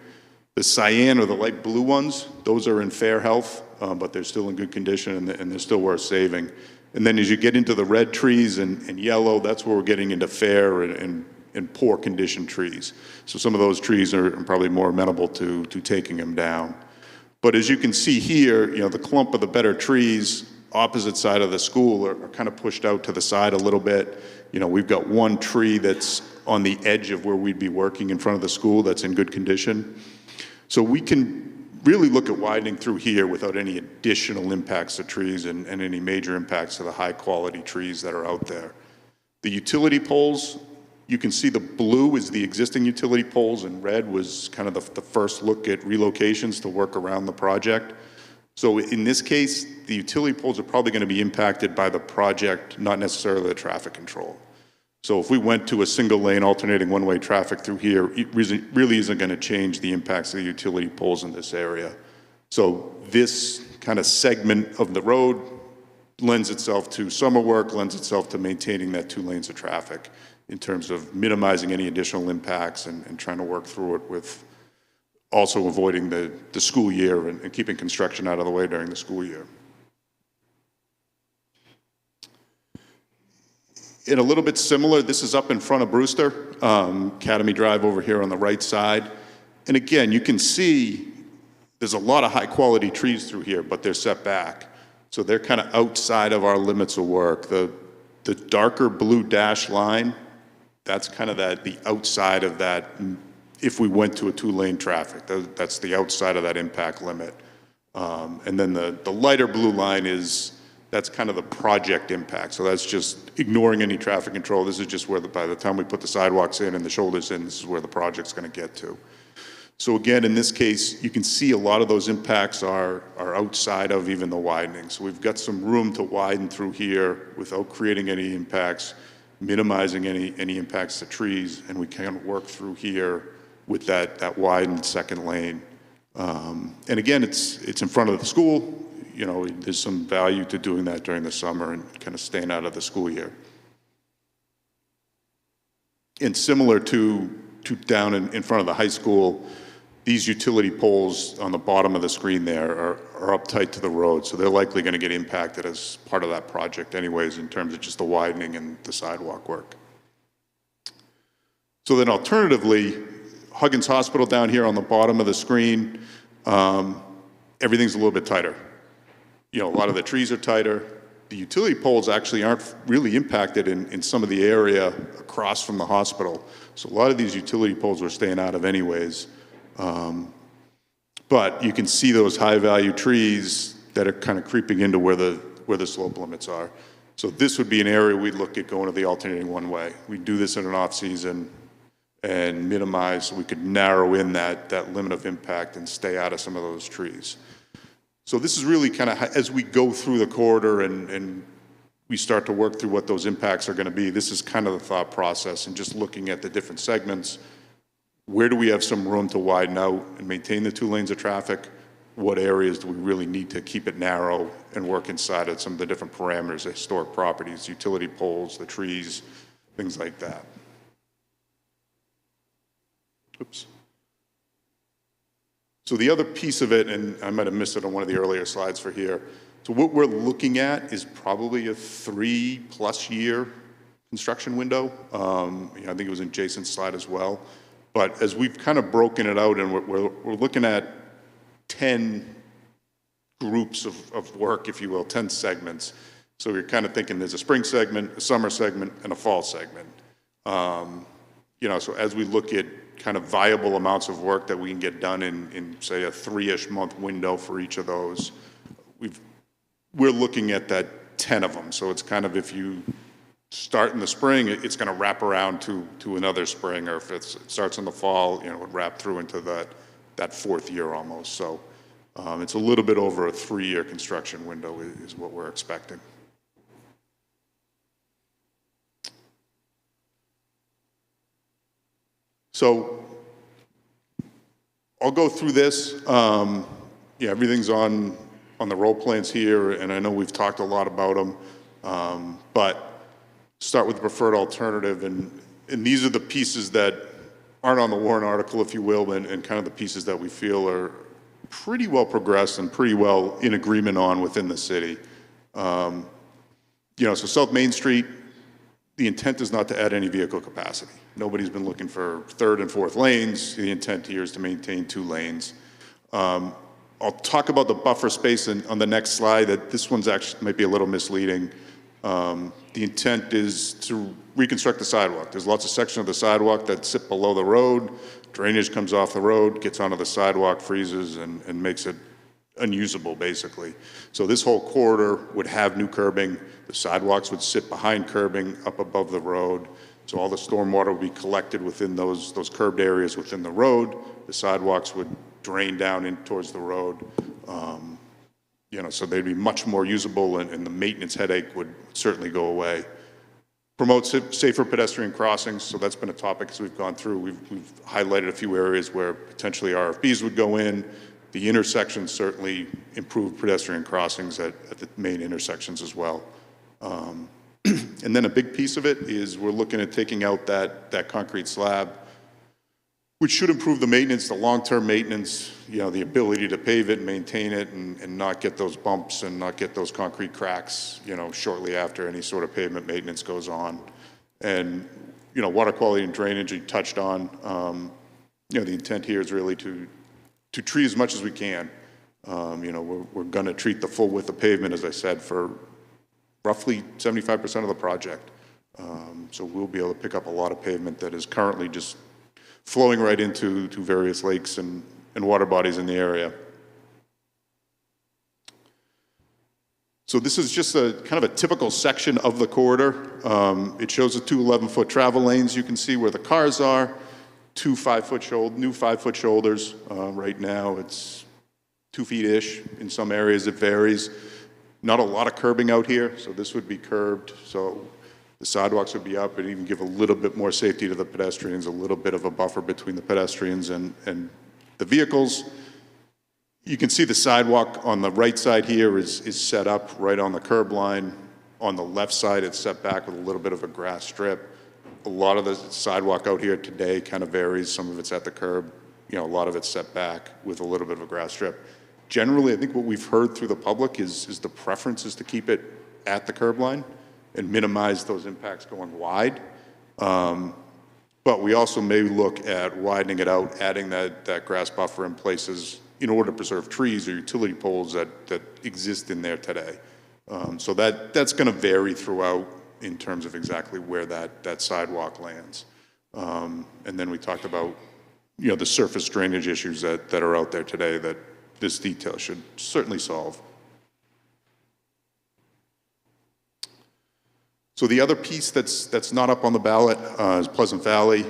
The cyan or the light blue ones, those are in fair health, but they're still in good condition and they're still worth saving. And then as you get into the red trees and yellow, that's where we're getting into fair and poor condition trees. So some of those trees are probably more amenable to taking them down. But as you can see here, the clump of the better trees opposite side of the school are kind of pushed out to the side a little bit. We've got one tree that's on the edge of where we'd be working in front of the school that's in good condition. So we can really look at widening through here without any additional impacts to trees and any major impacts to the high quality trees that are out there. The utility poles, you can see the blue is the existing utility poles and red was kind of the first look at relocations to work around the project. So in this case, the utility poles are probably going to be impacted by the project, not necessarily the traffic control. So if we went to a single lane alternating 1-way traffic through here, it really isn't going to change the impacts of the utility poles in this area. So this kind of segment of the road lends itself to summer work, lends itself to maintaining that 2 lanes of traffic in terms of minimizing any additional impacts and trying to work through it with also avoiding the school year and keeping construction out of the way during the school year. And a little bit similar, this is up in front of Brewster, Academy Drive over here on the right side. And again, you can see there's a lot of high-quality trees through here, but they're set back. So they're kind of outside of our limits of work. The darker blue dash line, that's kind of the outside of that. If we went to a two-lane traffic, that's the outside of that impact limit. And then the lighter blue line that's kind of the project impact. So that's just ignoring any traffic control. This is just where by the time we put the sidewalks in and the shoulders in, this is where the project's going to get to. So again, in this case, you can see a lot of those impacts are outside of even the widening. So we've got some room to widen through here without creating any impacts, minimizing any impacts to trees, and we can work through here with that widened second lane. And again, it's in front of the school. You know, there's some value to doing that during the summer and kind of staying out of the school year. And similar to down in front of the high school, these utility poles on the bottom of the screen there are up tight to the road, so they're likely going to get impacted as part of that project anyways in terms of just the widening and the sidewalk work. So then alternatively, Huggins Hospital down here on the bottom of the screen, everything's a little bit tighter. You know, a lot of the trees are tighter. The utility poles actually aren't really impacted in some of the area across from the hospital. So a lot of these utility poles we're staying out of anyways. But you can see those high value trees that are kind of creeping into where the slope limits are. So this would be an area we'd look at going to the alternating one way. We'd do this in an off season and minimize, so we could narrow in that limit of impact and stay out of some of those trees. So this is really kind of, as we go through the corridor and we start to work through what those impacts are going to be, this is kind of the thought process and just looking at the different segments. Where do we have some room to widen out and maintain the 2 lanes of traffic? What areas do we really need to keep it narrow and work inside of some of the different parameters, the historic properties, utility poles, the trees, things like that. Oops. So the other piece of it, and I might have missed it on one of the earlier slides for here, so what we're looking at is probably a 3+ year construction window. You know, I think it was in Jason's slide as well. But as we've kind of broken it out and we're looking at 10 groups of work, if you will, 10 segments. So you're kind of thinking there's a spring segment, a summer segment, and a fall segment. You know, so as we look at kind of viable amounts of work that we can get done in say a 3-ish month window for each of those, we're looking at that 10 of them. So it's kind of, if you start in the spring, it's going to wrap around to another spring, or if it starts in the fall, you know, it would wrap through into that 4th year almost. So it's a little bit over a 3-year construction window is what we're expecting. So I'll go through this. Yeah, everything's on the roll plans here, and I know we've talked a lot about them, but start with the preferred alternative, and these are the pieces that aren't on the warrant article, if you will, and kind of the pieces that we feel are pretty well progressed and pretty well in agreement on within the city. You know, so South Main Street, the intent is not to add any vehicle capacity. Nobody's been looking for 3rd and 4th lanes. The intent here is to maintain 2 lanes. I'll talk about the buffer space on the next slide. That this one's actually might be a little misleading. The intent is to reconstruct the sidewalk. There's lots of sections of the sidewalk that sit below the road. Drainage comes off the road, gets onto the sidewalk, freezes, and makes it unusable, basically. So this whole corridor would have new curbing. The sidewalks would sit behind curbing up above the road. So all the stormwater would be collected within those curbed areas within the road. The sidewalks would drain down in towards the road. You know, so they'd be much more usable, and the maintenance headache would certainly go away. Promote safer pedestrian crossings. So that's been a topic as we've gone through. We've highlighted a few areas where potentially RFBs would go in. The intersections certainly improve pedestrian crossings at the main intersections as well. And then a big piece of it is we're looking at taking out that concrete slab, which should improve the maintenance, the long-term maintenance, you know, the ability to pave it and maintain it and not get those bumps and not get those concrete cracks, you know, shortly after any sort of pavement maintenance goes on. And, you know, water quality and drainage you touched on. You know, the intent here is really to to treat as much as we can. You know, we're going to treat the full width of pavement, as I said, for roughly 75% of the project. So we'll be able to pick up a lot of pavement that is currently just flowing right into various lakes and water bodies in the area. So this is just a kind of a typical section of the corridor. It shows the two 11-foot travel lanes. You can see where the cars are, new 5-foot shoulders. Right now it's 2 feet-ish. In some areas it varies. Not a lot of curbing out here, so this would be curbed. So the sidewalks would be up and even give a little bit more safety to the pedestrians, a little bit of a buffer between the pedestrians and the vehicles. You can see the sidewalk on the right side here is set up right on the curb line. On the left side, it's set back with a little bit of a grass strip. A lot of the sidewalk out here today kind of varies. Some of it's at the curb. You know, a lot of it's set back with a little bit of a grass strip. Generally, I think what we've heard through the public is the preference is to keep it at the curb line and minimize those impacts going wide. But we also may look at widening it out, adding that grass buffer in places in order to preserve trees or utility poles that exist in there today. So that's going to vary throughout in terms of exactly where that sidewalk lands. And then we talked about, you know, the surface drainage issues that are out there today that this detail should certainly solve. So the other piece that's not up on the ballot is Pleasant Valley.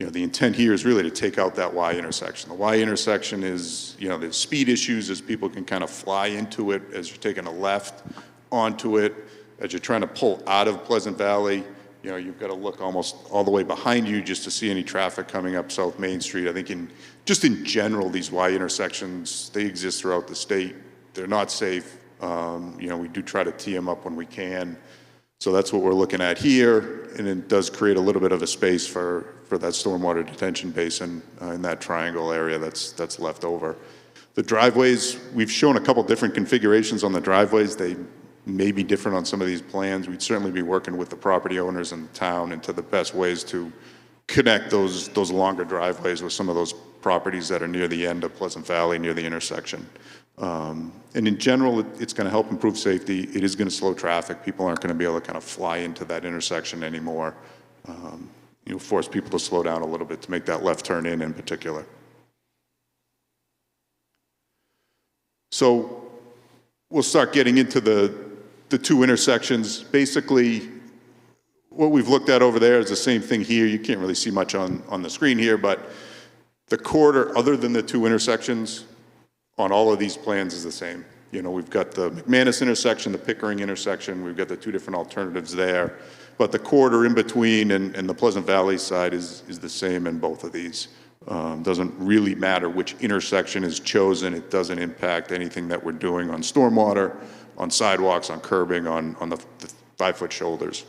You know, the intent here is really to take out that Y intersection. The Y intersection is, you know, there's speed issues as people can kind of fly into it as you're taking a left onto it. As you're trying to pull out of Pleasant Valley, you know, you've got to look almost all the way behind you just to see any traffic coming up South Main Street. I think just in general, these Y intersections, they exist throughout the state. They're not safe. You know, we do try to tee them up when we can. So that's what we're looking at here, and it does create a little bit of a space for that stormwater detention basin in that triangle area that's left over. The driveways, we've shown a couple different configurations on the driveways. They may be different on some of these plans. We'd certainly be working with the property owners in the town into the best ways to connect those longer driveways with some of those properties that are near the end of Pleasant Valley, near the intersection. And in general, it's going to help improve safety. It is going to slow traffic. People aren't going to be able to kind of fly into that intersection anymore. You know, force people to slow down a little bit to make that left turn in particular. So we'll start getting into the two intersections. Basically, what we've looked at over there is the same thing here. You can't really see much on the screen here, but the corridor, other than the two intersections, on all of these plans is the same. You know, we've got the McManus intersection, the Pickering intersection, we've got the two different alternatives there, but the corridor in between and the Pleasant Valley side is the same in both of these. Doesn't really matter which intersection is chosen. It doesn't impact anything that we're doing on stormwater, on sidewalks, on curbing, on the 5-foot shoulders.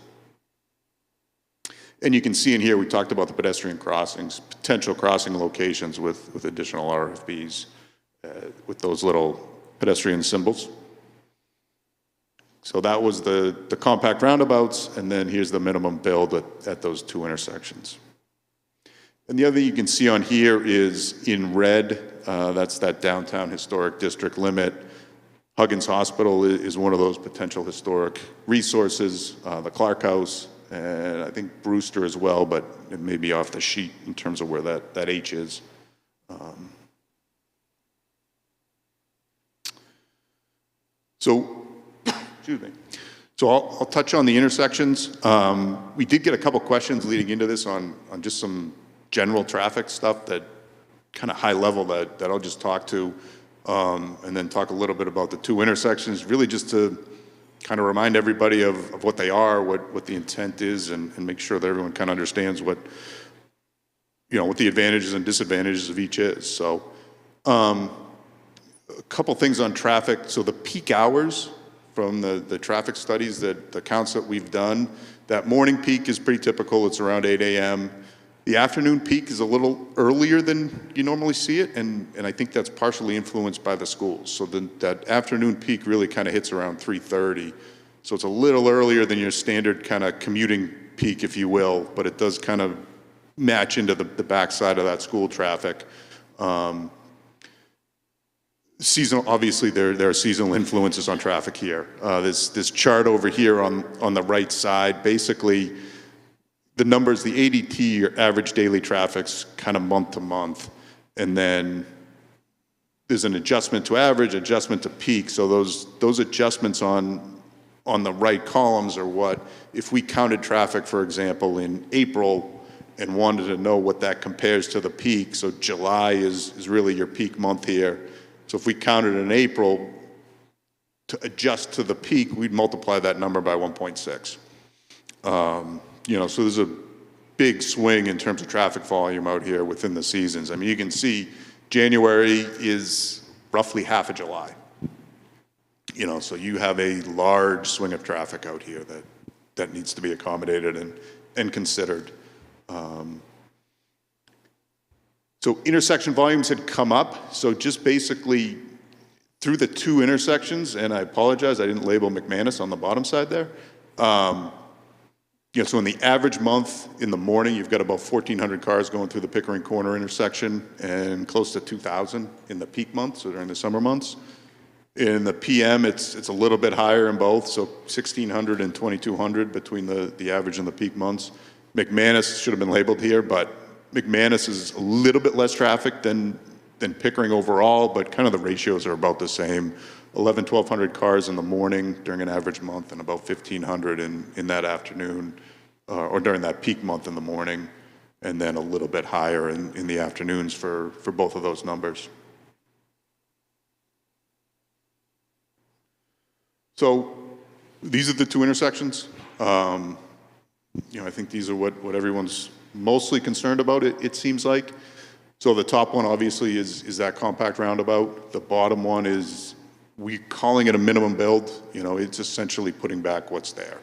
And you can see in here, we talked about the pedestrian crossings, potential crossing locations with additional RFBs. With those little pedestrian symbols. So that was the compact roundabouts, and then here's the minimum build at those two intersections. And the other thing you can see on here is in red, that's that downtown historic district limit. Huggins Hospital is one of those potential historic resources, the Clark House, and I think Brewster as well, but it may be off the sheet in terms of where that H is. So, excuse me. So I'll touch on the intersections. We did get a couple questions leading into this on just some general traffic stuff that kind of high level that I'll just talk to, and then talk a little bit about the two intersections, really just to kind of remind everybody of what they are, what the intent is, and make sure that everyone kind of understands what, you know, what the advantages and disadvantages of each is. So, a couple things on traffic. So the peak hours from the traffic studies, the counts that we've done, that morning peak is pretty typical. It's around 8 a.m. The afternoon peak is a little earlier than you normally see it, and I think that's partially influenced by the schools. So that afternoon peak really kind of hits around 3:30. So it's a little earlier than your standard kind of commuting peak, if you will, but it does kind of match into the backside of that school traffic. Seasonal, obviously, there are seasonal influences on traffic here. This chart over here on the right side, basically, the numbers, the ADT, or average daily traffic's kind of month to month, and then there's an adjustment to average, adjustment to peak. So those adjustments on the right columns are what, if we counted traffic, for example, in April and wanted to know what that compares to the peak, so July is really your peak month here. So if we counted in April to adjust to the peak, we'd multiply that number by 1.6. So there's a big swing in terms of traffic volume out here within the seasons. I mean, you can see January is roughly half of July. So you have a large swing of traffic out here that needs to be accommodated and considered. So intersection volumes had come up. So just basically through the two intersections, and I apologize, I didn't label McManus on the bottom side there. So in the average month in the morning, you've got about 1,400 cars going through the Pickering Corner intersection and close to 2,000 in the peak months, so during the summer months. In the PM, it's a little bit higher in both, so 1,600 and 2,200 between the average and the peak months. McManus should have been labeled here, but McManus is a little bit less traffic than Pickering overall, but kind of the ratios are about the same. 1,200 cars in the morning during an average month and about 1,500 in that afternoon or during that peak month in the morning, and then a little bit higher in the afternoons for both of those numbers. So these are the two intersections. I think these are what everyone's mostly concerned about, it seems like. So the top one obviously is that compact roundabout. The bottom one is, we're calling it a minimum build. It's essentially putting back what's there.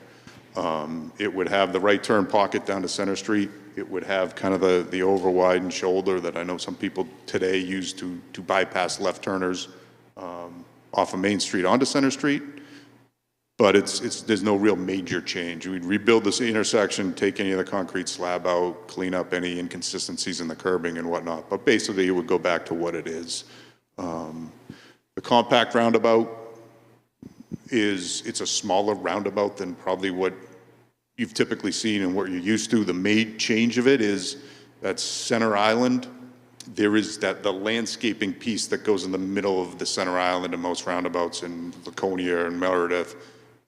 It would have the right turn pocket down to Center Street. It would have kind of the over-widened shoulder that I know some people today use to bypass left turners off of Main Street onto Center Street. But there's no real major change. We'd rebuild this intersection, take any of the concrete slab out, clean up any inconsistencies in the curbing and whatnot. But basically, it would go back to what it is. The compact roundabout it's a smaller roundabout than probably what you've typically seen and what you're used to. The main change of it is that center island. There is the landscaping piece that goes in the middle of the center island in most roundabouts in Laconia and Meredith.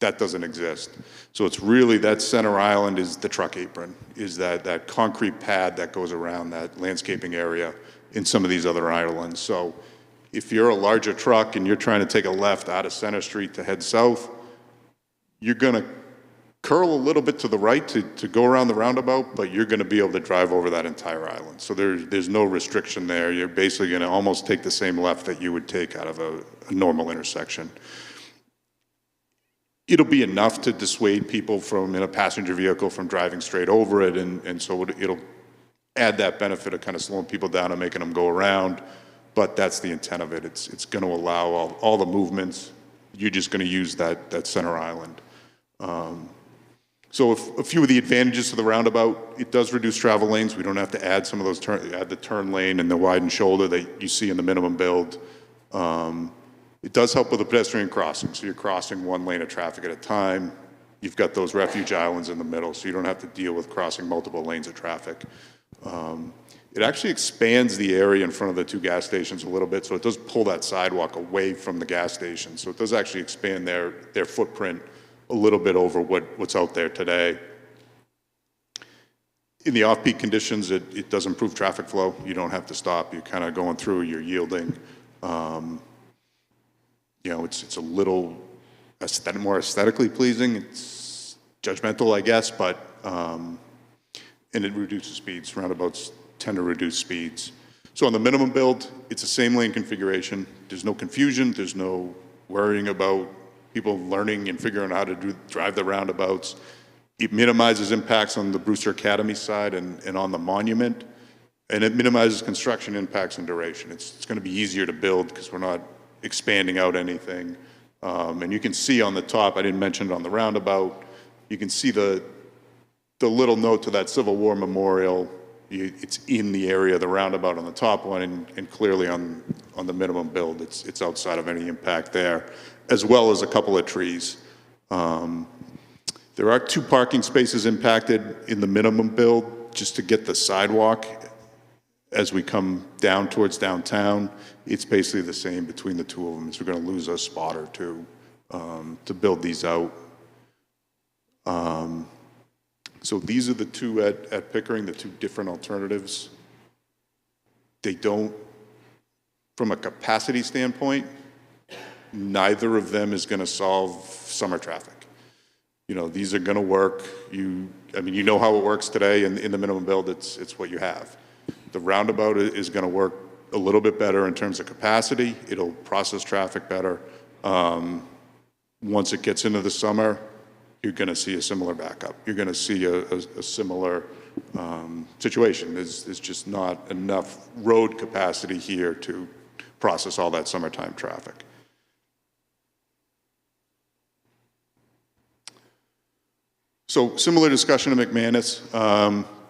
That doesn't exist. So it's really that center island is the truck apron, is that concrete pad that goes around that landscaping area in some of these other islands. So if you're a larger truck and you're trying to take a left out of Center Street to head south, you're going to curl a little bit to the right to go around the roundabout, but you're going to be able to drive over that entire island. So there's no restriction there. You're basically going to almost take the same left that you would take out of a normal intersection. It'll be enough to dissuade people from, in a passenger vehicle, from driving straight over it, and so it'll add that benefit of kind of slowing people down and making them go around. But that's the intent of it. It's going to allow all the movements. You're just going to use that center island. So a few of the advantages to the roundabout, it does reduce travel lanes. We don't have to add some of those add the turn lane and the widened shoulder that you see in the minimum build. It does help with the pedestrian crossing. So you're crossing one lane of traffic at a time. You've got those refuge islands in the middle, so you don't have to deal with crossing multiple lanes of traffic. It actually expands the area in front of the two gas stations a little bit, so it does pull that sidewalk away from the gas station. So it does actually expand their footprint a little bit over what's out there today. In the off-peak conditions, it does improve traffic flow. You don't have to stop. You're kind of going through, you're yielding. It's a little more aesthetically pleasing. It's judgmental, I guess, but and it reduces speeds. Roundabouts tend to reduce speeds. So on the minimum build, it's the same lane configuration. There's no confusion. There's no worrying about people learning and figuring out how to drive the roundabouts. It minimizes impacts on the Brewster Academy side and on the monument, and it minimizes construction impacts and duration. It's going to be easier to build because we're not expanding out anything. And you can see on the top, I didn't mention it on the roundabout, you can see the little note to that Civil War memorial it's in the area of the roundabout on the top one, and clearly on the minimum build, it's outside of any impact there, as well as a couple of trees. There are 2 parking spaces impacted in the minimum build, just to get the sidewalk. As we come down towards downtown, it's basically the same between the 2 of them. So we're going to lose a spot or 2 to build these out. So these are the 2 at Pickering, the 2 different alternatives. They don't, from a capacity standpoint, neither of them is going to solve summer traffic. You know, these are going to work. I mean, you know how it works today in the minimum build. It's what you have. The roundabout is going to work a little bit better in terms of capacity. It'll process traffic better. Once it gets into the summer, you're going to see a similar backup. You're going to see a similar situation. There's just not enough road capacity here to process all that summertime traffic. So similar discussion to McManus.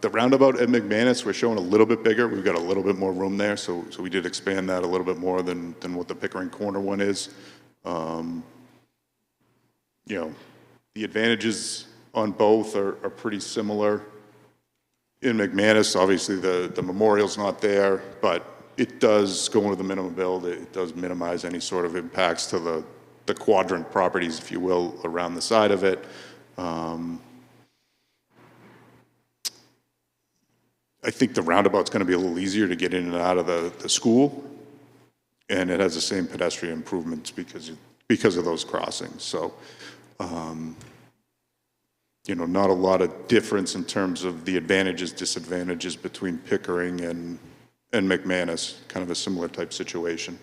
The roundabout at McManus, we're showing a little bit bigger. We've got a little bit more room there, so we did expand that a little bit more than what the Pickering Corner one is. You know, the advantages on both are pretty similar. In McManus, obviously the memorial's not there, but it does go into the minimum build. It does minimize any sort of impacts to the quadrant properties, if you will, around the side of it. I think the roundabout's going to be a little easier to get in and out of the school, and it has the same pedestrian improvements because of those crossings. So, you know, not a lot of difference in terms of the advantages, disadvantages between Pickering and McManus, kind of a similar type situation.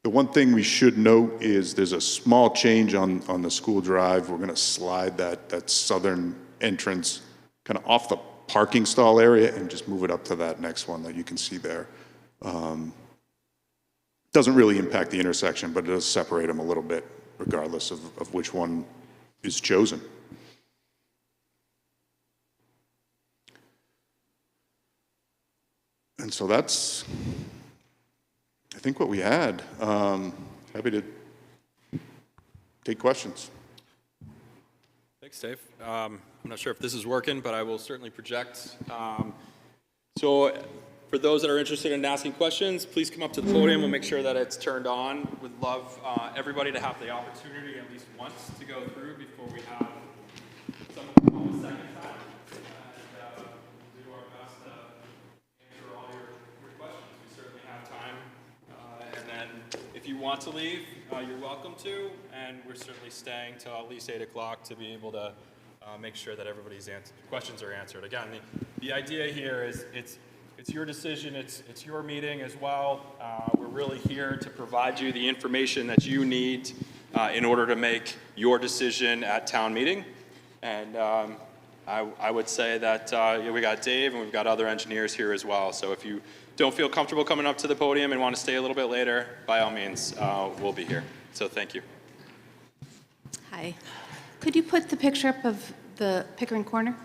The one thing we should note is there's a small change on the school drive. We're going to slide that southern entrance kind of off the parking stall area and just move it up to that next one that you can see there. Doesn't really impact the intersection, but it does separate them a little bit regardless of which one is chosen. And so that's, I think, what we had. Happy to take questions.
Thanks, Dave. I'm not sure if this is working, but I will certainly project. So for those that are interested in asking questions, please come up to the podium. We'll make sure that it's turned on. Would love everybody to have the opportunity at least once to go through before we have someone come on the second time. And we'll do our best to answer all your questions. We certainly have time. And then if you want to leave, you're welcome to. And we're certainly staying till at least 8 o'clock to be able to make sure that everybody's questions are answered. Again, the idea here is it's your decision, it's your meeting as well. We're really here to provide you the information that you need in order to make your decision at town meeting. And I would say that we got Dave and we've got other engineers here as well. So if you don't feel comfortable coming up to the podium and want to stay a little bit later, by all means, we'll be here. So thank you.
Hi. Could you put the picture up of the Pickering Corner?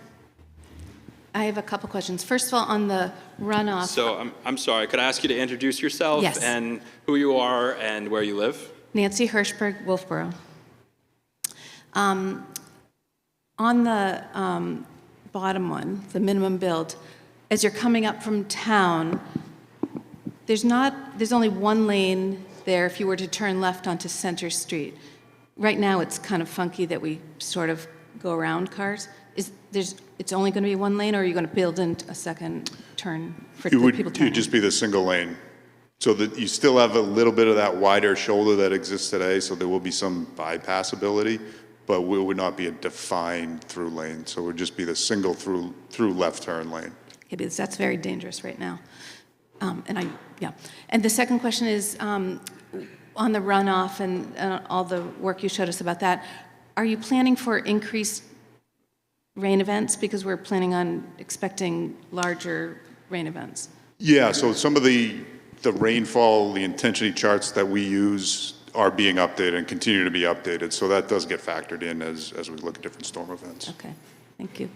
I have a couple questions. First of all, on the runoff.
So I'm sorry, could I ask you to introduce yourself?
Yes.
And who you are and where you live?
Nancy Hirschberg, Wolfboro. On the bottom one, the minimum build, as you're coming up from town, there's only one lane there if you were to turn left onto Center Street. Right now, it's kind of funky that we sort of go around cars. It's only going to be one lane, or are you going to build in a second turn for people turning?
It would just be the single lane. So that you still have a little bit of that wider shoulder that exists today, so there will be some bypassability, but it would not be a defined through lane. So it would just be the single through left turn lane.
Okay, because that's very dangerous right now. And the second question is, on the runoff and all the work you showed us about that, are you planning for increased rain events? Because we're planning on expecting larger rain events.
Yeah, so some of the rainfall, the intensity charts that we use are being updated and continue to be updated. So that does get factored in as we look at different storm events.
Okay, thank you.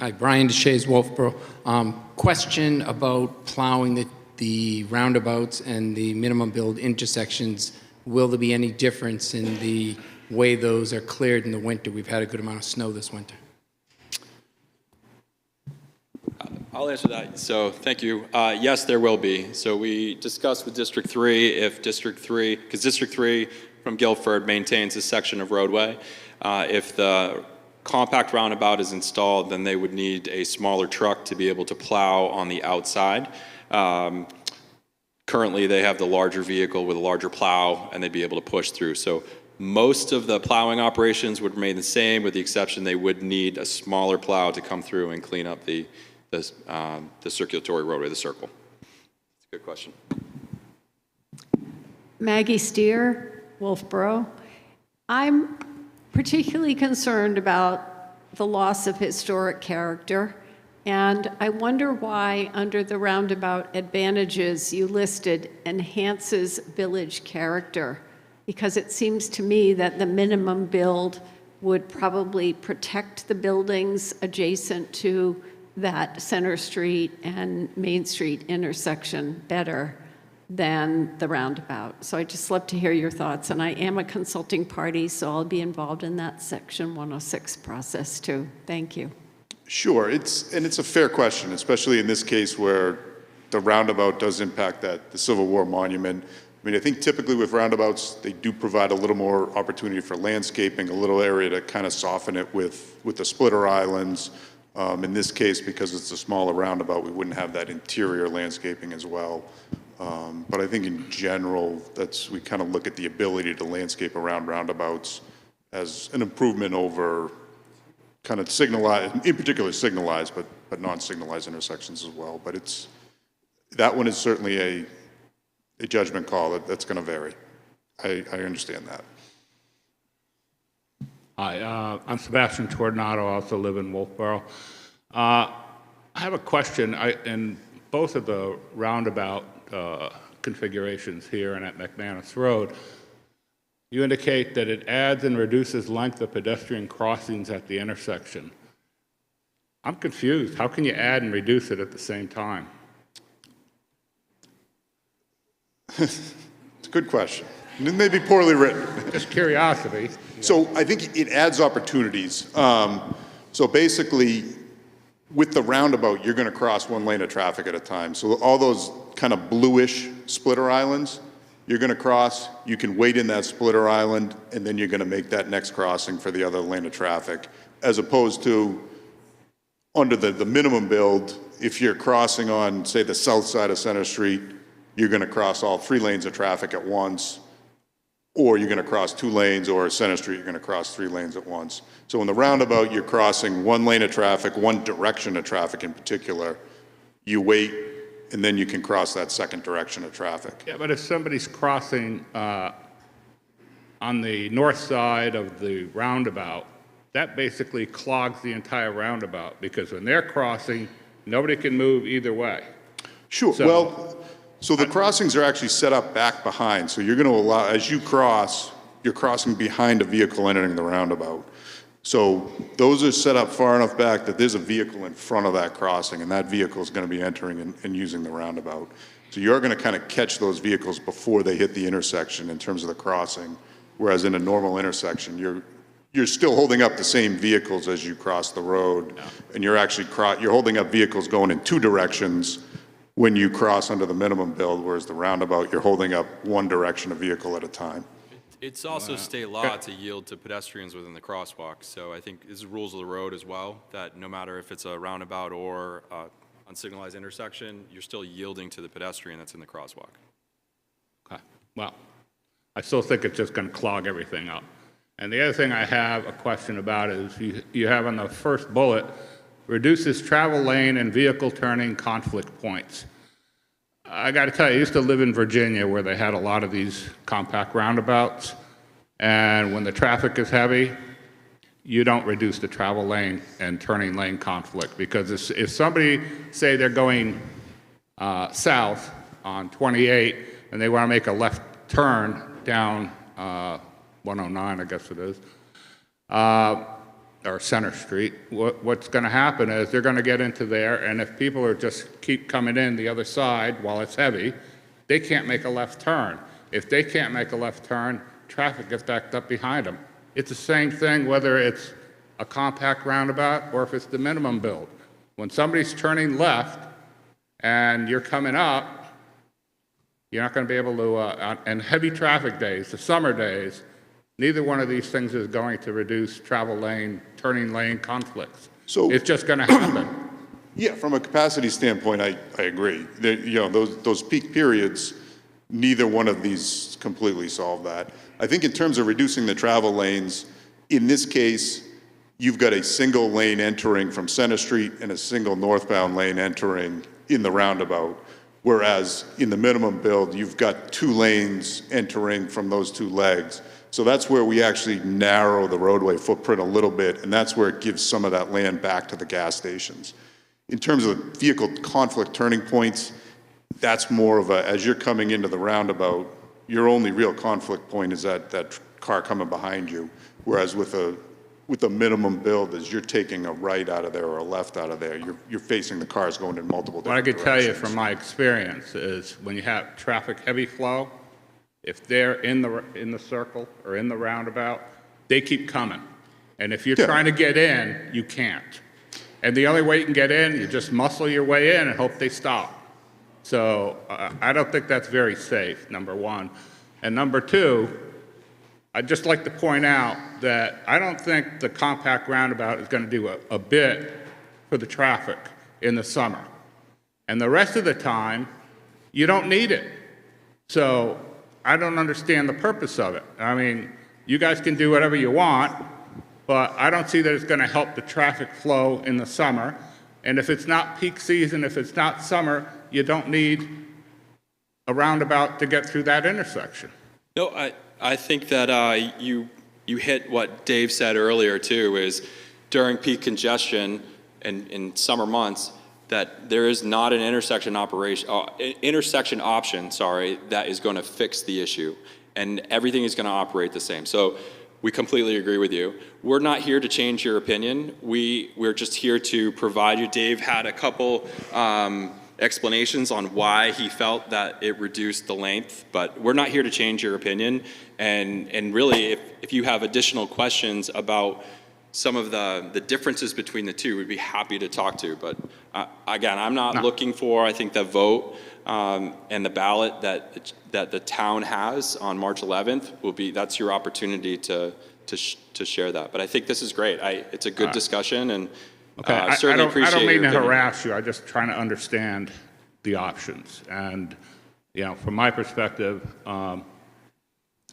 Hi, Brian DeShays, Wolfboro. Question about plowing the roundabouts and the minimum build intersections. Will there be any difference in the way those are cleared in the winter? We've had a good amount of snow this winter.
I'll answer that. So thank you. Yes, there will be. So we discussed with District 3 if District 3, because District 3 from Guilford maintains a section of roadway. If the compact roundabout is installed, then they would need a smaller truck to be able to plow on the outside. Currently, they have the larger vehicle with a larger plow, and they'd be able to push through. So most of the plowing operations would remain the same, with the exception they would need a smaller plow to come through and clean up the circulatory roadway, the circle. That's a good question.
Maggie Steer, Wolfboro. I'm particularly concerned about the loss of historic character, and I wonder why under the roundabout advantages you listed enhances village character, because it seems to me that the minimum build would probably protect the buildings adjacent to that Center Street and Main Street intersection better than the roundabout. So I'd just love to hear your thoughts. And I am a consulting party, so I'll be involved in that Section 106 process too. Thank you.
Sure, it's a fair question, especially in this case where the roundabout does impact the Civil War monument. I mean, I think typically with roundabouts, they do provide a little more opportunity for landscaping, a little area to kind of soften it with the splitter islands. In this case, because it's a smaller roundabout, we wouldn't have that interior landscaping as well. But I think in general, we kind of look at the ability to landscape around roundabouts as an improvement over kind of signalized, in particular signalized, but non-signalized intersections as well. But that one is certainly a judgment call that's going to vary. I understand that.
Hi, I'm Sebastian Tornato. I also live in Wolfboro. I have a question. In both of the roundabout configurations here and at McManus Road, you indicate that it adds and reduces length of pedestrian crossings at the intersection. I'm confused. How can you add and reduce it at the same time?
It's a good question. It may be poorly written.
Just curiosity.
So I think it adds opportunities. So basically, with the roundabout, you're going to cross one lane of traffic at a time. So all those kind of bluish splitter islands, you're going to cross, you can wait in that splitter island, and then you're going to make that next crossing for the other lane of traffic. As opposed to under the minimum build, if you're crossing on, say, the south side of Center Street, you're going to cross all 3 lanes of traffic at once, or you're going to cross 2 lanes, or Center Street, you're going to cross 3 lanes at once. So in the roundabout, you're crossing 1 lane of traffic, 1 direction of traffic in particular. You wait, and then you can cross that second direction of traffic.
Yeah, but if somebody's crossing on the north side of the roundabout, that basically clogs the entire roundabout, because when they're crossing, nobody can move either way.
Sure. So the crossings are actually set up back behind. So you're going to allow, as you cross, you're crossing behind a vehicle entering the roundabout. So those are set up far enough back that there's a vehicle in front of that crossing, and that vehicle is going to be entering and using the roundabout. So you're going to kind of catch those vehicles before they hit the intersection in terms of the crossing, whereas in a normal intersection, you're still holding up the same vehicles as you cross the road, and you're actually you're holding up vehicles going in 2 directions when you cross under the minimum build, whereas the roundabout, you're holding up 1 direction of vehicle at a time.
It's also state law to yield to pedestrians within the crosswalk. So I think this is rules of the road as well, that no matter if it's a roundabout or unsignalized intersection, you're still yielding to the pedestrian that's in the crosswalk.
Okay. Well, I still think it's just going to clog everything up. And the other thing I have a question about is you have on the first bullet, reduces travel lane and vehicle turning conflict points. I got to tell you, I used to live in Virginia where they had a lot of these compact roundabouts. And when the traffic is heavy, you don't reduce the travel lane and turning lane conflict, because if somebody, say they're going south on 28 and they want to make a left turn down 109, I guess it is, or Center Street, what's going to happen is they're going to get into there, and if people are just keep coming in the other side while it's heavy, they can't make a left turn. If they can't make a left turn, traffic gets backed up behind them. It's the same thing whether it's a compact roundabout or if it's the minimum build. When somebody's turning left and you're coming up, you're not going to be able to, and heavy traffic days, the summer days, neither one of these things is going to reduce travel lane, turning lane conflicts.
So-
It's just going to happen.
Yeah, from a capacity standpoint, I agree. Those peak periods, neither one of these completely solve that. I think in terms of reducing the travel lanes, in this case, you've got a single lane entering from Center Street and a single northbound lane entering in the roundabout. Whereas in the minimum build, you've got 2 lanes entering from those 2 legs. So that's where we actually narrow the roadway footprint a little bit, and that's where it gives some of that land back to the gas stations. In terms of vehicle conflict turning points, that's more of a, as you're coming into the roundabout, your only real conflict point is that car coming behind you. Whereas with a minimum build, as you're taking a right out of there or a left out of there, you're facing the cars going in multiple
What I
different
could tell you
directions.
from my experience is when you have traffic heavy flow, if they're in the circle or in the roundabout, they keep coming. And if you're
Yeah.
trying to get in, you can't. And the only way you can get in, you just muscle your way in and hope they stop. So I don't think that's very safe, number one. And number two, I'd just like to point out that I don't think the compact roundabout is going to do a bit for the traffic in the summer. And the rest of the time, you don't need it. So I don't understand the purpose of it. I mean, you guys can do whatever you want, but I don't see that it's going to help the traffic flow in the summer. And if it's not peak season, if it's not summer, you don't need a roundabout to get through that intersection.
No, I think that you hit what Dave said earlier too, is during peak congestion and in summer months, that there is not an intersection option, that is going to fix the issue, and everything is going to operate the same. So we completely agree with you. We're not here to change your opinion. We're just here to provide you. Dave had a couple explanations on why he felt that it reduced the length, but we're not here to change your opinion. And really, if you have additional questions about some of the differences between the two, we'd be happy to talk to. But again, I'm not looking for, I think, the vote and the ballot that the town has on March 11th that's your opportunity to share that. But I think this is great. It's a good discussion, and
Okay, I
certainly appreciate
don't mean
your
to
opinion.
harass you. I'm just trying to understand the options. And, from my perspective, I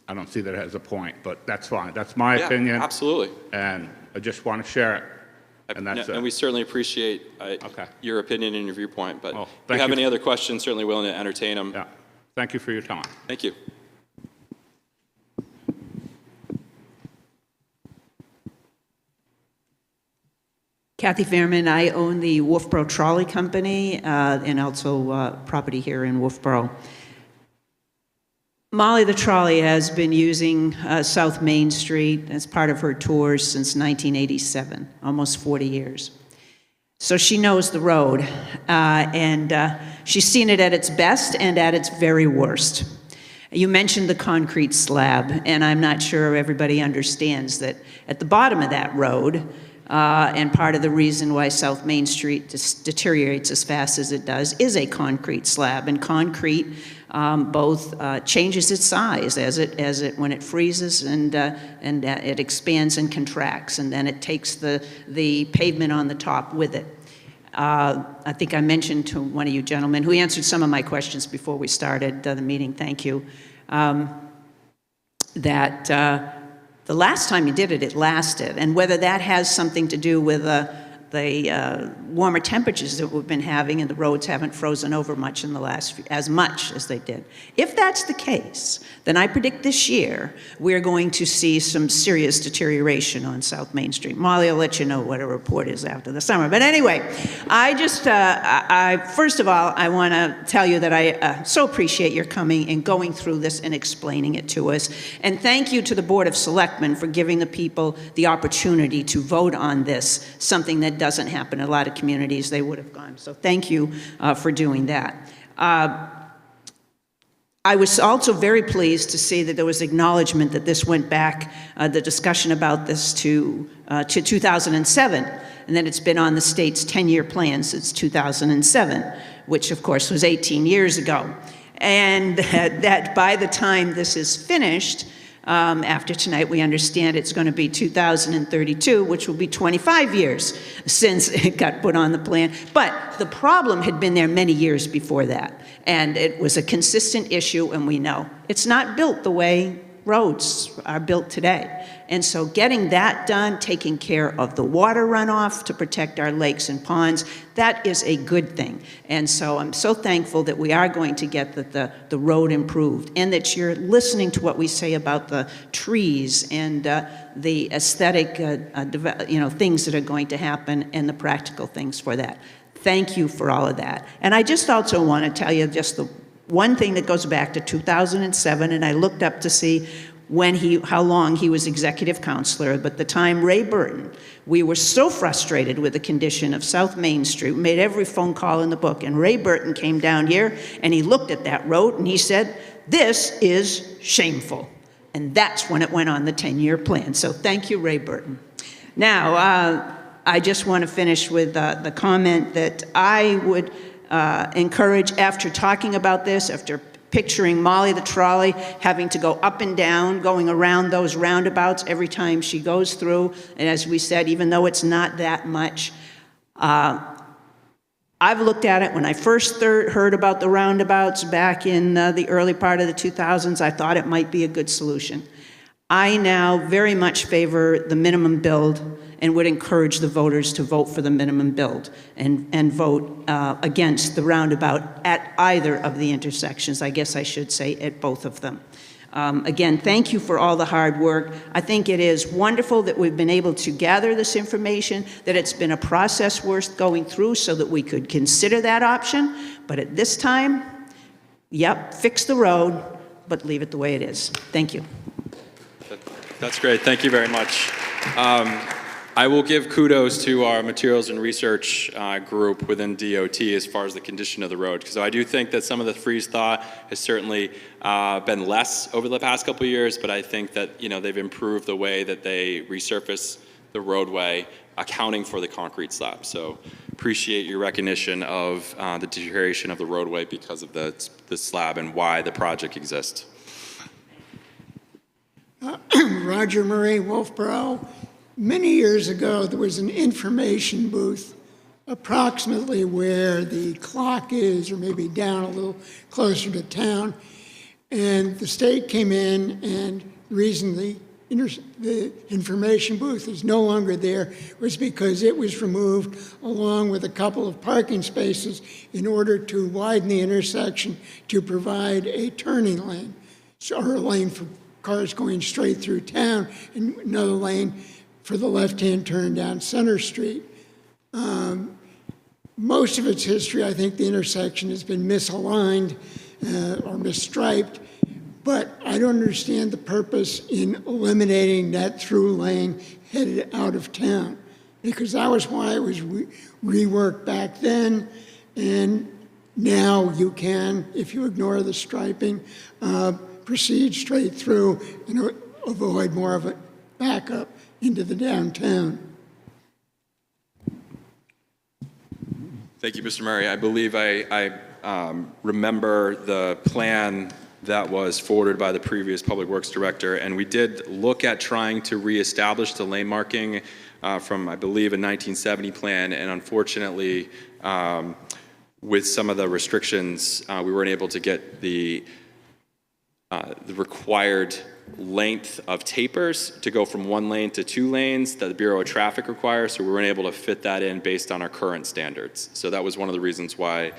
don't see that as a point, but that's fine. That's my
Yeah,
opinion.
absolutely.
And I just want to share it. And that's
And we
it.
certainly appreciate
Okay.
your opinion and your viewpoint. But
Well,
if you
thank
have
you.
any other questions, certainly willing to entertain them.
Yeah. Thank you for your time.
Thank you.
Kathy Fairman, I own the Wolfboro Trolley Company and also property here in Wolfboro. Molly the trolley has been using South Main Street as part of her tours since 1987, almost 40 years. So she knows the road, and she's seen it at its best and at its very worst. You mentioned the concrete slab, and I'm not sure everybody understands that at the bottom of that road, and part of the reason why South Main Street deteriorates as fast as it does is a concrete slab. And concrete both changes its size as it when it freezes, and it expands and contracts, and then it takes the pavement on the top with it. I think I mentioned to one of you gentlemen who answered some of my questions before we started the meeting, thank you, that the last time you did it, it lasted. And whether that has something to do with warmer temperatures that we've been having, and the roads haven't frozen over much in the last few, as much as they did. If that's the case, then I predict this year we're going to see some serious deterioration on South Main Street. Molly will let you know what a report is after the summer. But anyway, I just, first of all, I want to tell you that I so appreciate your coming and going through this and explaining it to us. And thank you to the Board of Selectmen for giving the people the opportunity to vote on this, something that doesn't happen in a lot of communities. They would have gone. So thank you for doing that. I was also very pleased to see that there was acknowledgement that this went back, the discussion about this to 2007, and that it's been on the state's 10-year plan since 2007, which of course was 18 years ago. And that by the time this is finished, after tonight, we understand it's going to be 2032, which will be 25 years since it got put on the plan. But the problem had been there many years before that, and it was a consistent issue, and we know it's not built the way roads are built today. And so getting that done, taking care of the water runoff to protect our lakes and ponds, that is a good thing. And so I'm so thankful that we are going to get the road improved, and that you're listening to what we say about the trees and the aesthetic things that are going to happen and the practical things for that. Thank you for all of that. And I just also want to tell you just the one thing that goes back to 2007, and I looked up to see how long he was executive counselor, but the time Ray Burton, we were so frustrated with the condition of South Main Street, we made every phone call in the book, and Ray Burton came down here and he looked at that road and he said, "This is shameful." And that's when it went on the 10-year plan. So thank you, Ray Burton. Now, I just want to finish with the comment that I would encourage, after talking about this, after picturing Molly the trolley having to go up and down, going around those roundabouts every time she goes through, and as we said, even though it's not that much, I've looked at it. When I first heard about the roundabouts back in the early part of the 2000s, I thought it might be a good solution. I now very much favor the minimum build and would encourage the voters to vote for the minimum build and vote against the roundabout at either of the intersections. I guess I should say at both of them. Again, thank you for all the hard work. I think it is wonderful that we've been able to gather this information, that it's been a process worth going through so that we could consider that option. But at this time, yep, fix the road, but leave it the way it is. Thank you.
That's great. Thank you very much. I will give kudos to our materials and research group within DOT as far as the condition of the road, because I do think that some of the freeze thaw has certainly been less over the past couple of years, but I think that they've improved the way that they resurface the roadway, accounting for the concrete slab. So appreciate your recognition of the deterioration of the roadway because of the slab and why the project exists.
Roger Murray, Wolfboro. Many years ago, there was an information booth approximately where the clock is, or maybe down a little closer to town. And the state came in, and the reason the information booth is no longer there was because it was removed along with a couple of parking spaces in order to widen the intersection to provide a turning lane, or a lane for cars going straight through town, and another lane for the left-hand turn down Center Street. Most of its history, I think the intersection has been misaligned or misstriped, but I don't understand the purpose in eliminating that through lane headed out of town, because that was why it was reworked back then, and now you can, if you ignore the striping, proceed straight through and avoid more of a backup into the downtown.
Thank you, Mr. Murray. I believe I remember the plan that was forwarded by the previous Public Works Director, and we did look at trying to reestablish the lane marking from, I believe, a 1970 plan, and unfortunately, with some of the restrictions, we weren't able to get the the required length of tapers to go from 1 lane to 2 lanes that the Bureau of Traffic requires, so we weren't able to fit that in based on our current standards. So that was one of the reasons why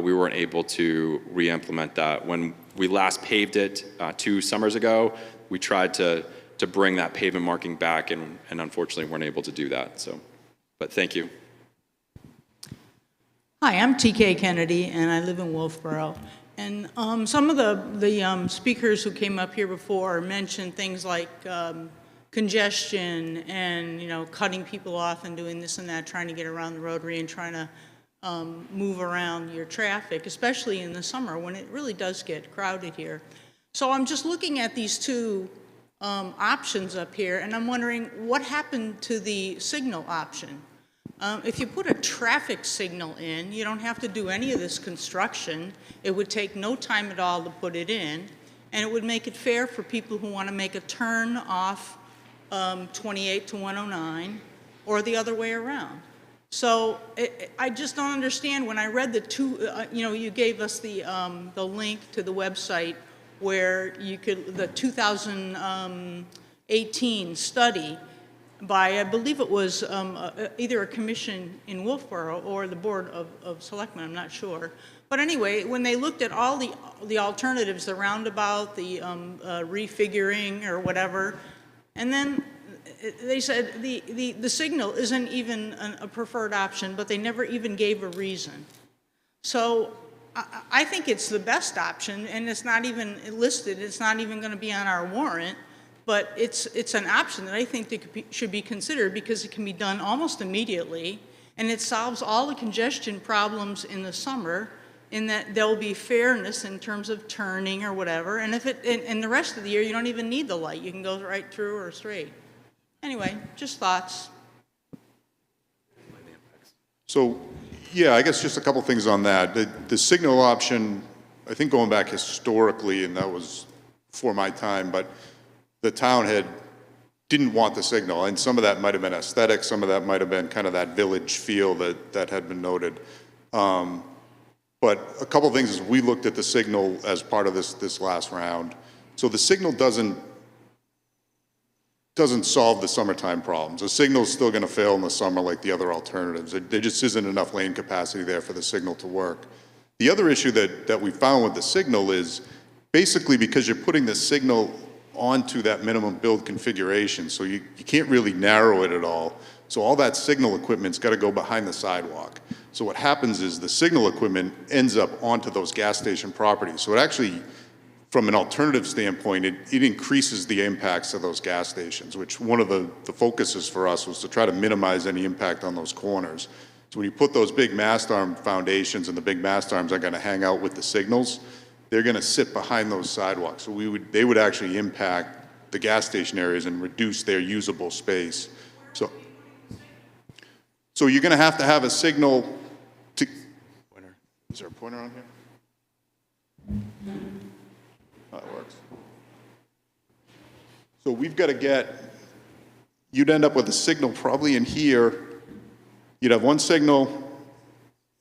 we weren't able to re-implement that. When we last paved it 2 summers ago, we tried to bring that pavement marking back, and unfortunately weren't able to do that. So, but thank you.
Hi, I'm TK Kennedy, and I live in Wolfboro. And some of the speakers who came up here before mentioned things like congestion and, cutting people off and doing this and that, trying to get around the rotary and trying to move around your traffic, especially in the summer when it really does get crowded here. So I'm just looking at these 2 options up here, and I'm wondering what happened to the signal option. If you put a traffic signal in, you don't have to do any of this construction. It would take no time at all to put it in, and it would make it fair for people who want to make a turn off 28 to 109 or the other way around. So I just don't understand. When I read the 2, you gave us the link to the website where you could, the 2018 study by, I believe it was either a commission in Wolfboro or the Board of Selectmen, I'm not sure. But anyway, when they looked at all the alternatives, the roundabout, the refiguring or whatever, and then they said the signal isn't even a preferred option, but they never even gave a reason. So I think it's the best option, and it's not even listed, it's not even going to be on our warrant. But it's an option that I think that should be considered because it can be done almost immediately, and it solves all the congestion problems in the summer in that there'll be fairness in terms of turning or whatever. And in the rest of the year, you don't even need the light. You can go right through or straight. Anyway, just thoughts.
So, yeah, I guess just a couple things on that. The signal option, I think going back historically, and that was before my time, but the town didn't want the signal, and some of that might have been aesthetic, some of that might have been kind of that village feel that had been noted. But a couple of things is we looked at the signal as part of this last round. So the signal doesn't solve the summertime problems. The signal's still going to fail in the summer like the other alternatives. There just isn't enough lane capacity there for the signal to work. The other issue that we found with the signal is basically because you're putting the signal onto that minimum build configuration, so you can't really narrow it at all. So all that signal equipment's got to go behind the sidewalk. So what happens is the signal equipment ends up onto those gas station properties. So it actually, from an alternative standpoint, it increases the impacts of those gas stations, which one of the focuses for us was to try to minimize any impact on those corners. So when you put those big mast arm foundations, and the big mast arms are going to hang out with the signals, they're going to sit behind those sidewalks. So they would actually impact the gas station areas and reduce their usable space. So you're going to have a signal to. Is there a pointer on here? Oh, it works. So we've got to you'd end up with a signal probably in here. You'd have one signal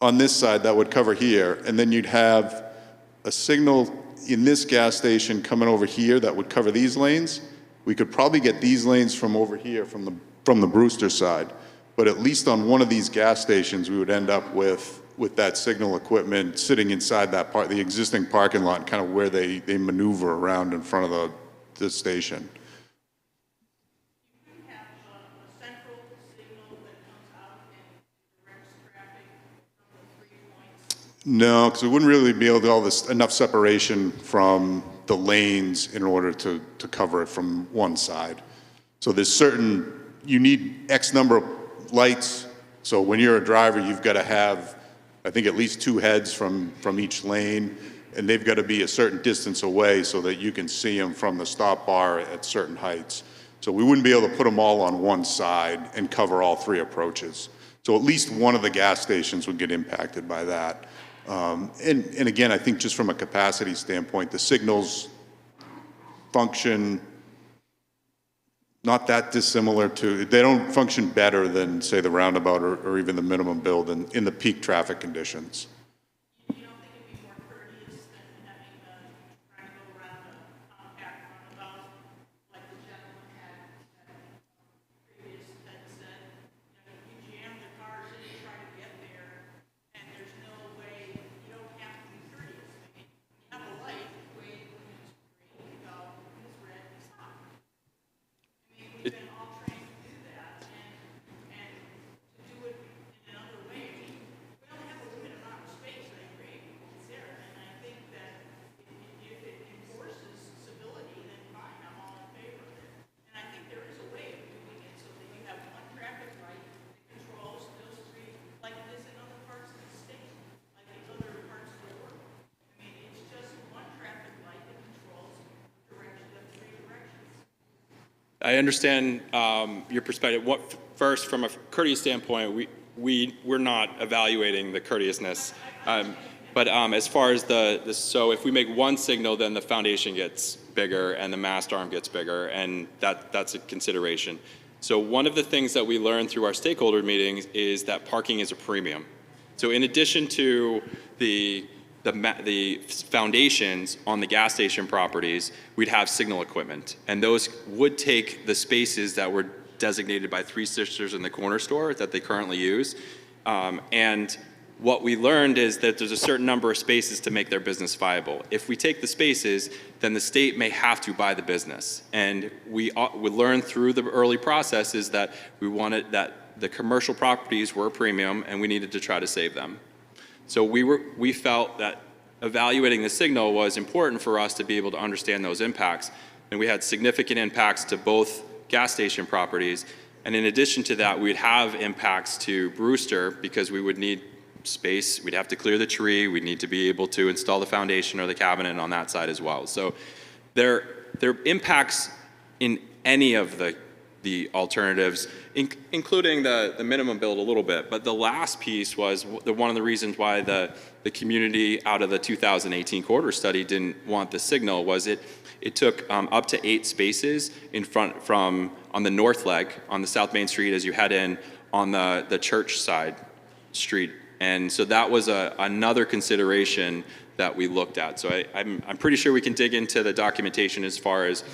on this side that would cover here, and then you'd have a signal in this gas station coming over here that would cover these lanes. We could probably get these lanes from over here from the Brewster side, but at least on one of these gas stations we would end up with that signal equipment sitting inside that the existing parking lot, kind of where they maneuver around in front of the station. No, because we wouldn't really be able to do enough separation from the lanes in order to cover it from one side. So you need X number of lights. So when you're a driver, you've got to have, I think, at least 2 heads from each lane, and they've got to be a certain distance away so that you can see them from the stop bar at certain heights. So we wouldn't be able to put them all on one side and cover all 3 approaches. So at least one of the gas stations would get impacted by that. And again, I think just from a capacity standpoint, the signals function not that dissimilar they don't function better than, say, the roundabout or even the minimum build in the peak traffic conditions.
You don't think it'd be more courteous than having trying to go around
I understand your perspective. First, from a courteous standpoint, we're not evaluating the courteousness. But as far as so if we make one signal, then the foundation gets bigger and the mast arm gets bigger, and that's a consideration. So one of the things that we learned through our stakeholder meetings is that parking is a premium. So in addition to the foundations on the gas station properties, we'd have signal equipment, and those would take the spaces that were designated by Three Sisters in the corner store that they currently use. And what we learned is that there's a certain number of spaces to make their business viable. If we take the spaces, then the state may have to buy the business. And we learned through the early processes that we wanted that the commercial properties were a premium and we needed to try to save them. So we felt that evaluating the signal was important for us to be able to understand those impacts. And we had significant impacts to both gas station properties. And in addition to that, we'd have impacts to Brewster because we would need space. We'd have to clear the tree. We'd need to be able to install the foundation or the cabinet on that side as well. So there are impacts in any of the alternatives, including the minimum build a little bit. But the last piece was one of the reasons why the community out of the 2018 corridor study didn't want the signal was it took up to 8 spaces in front on the north leg on the South Main Street as you head in on the church side street. And so that was another consideration that we looked at. So I'm pretty sure we can dig into the documentation as far as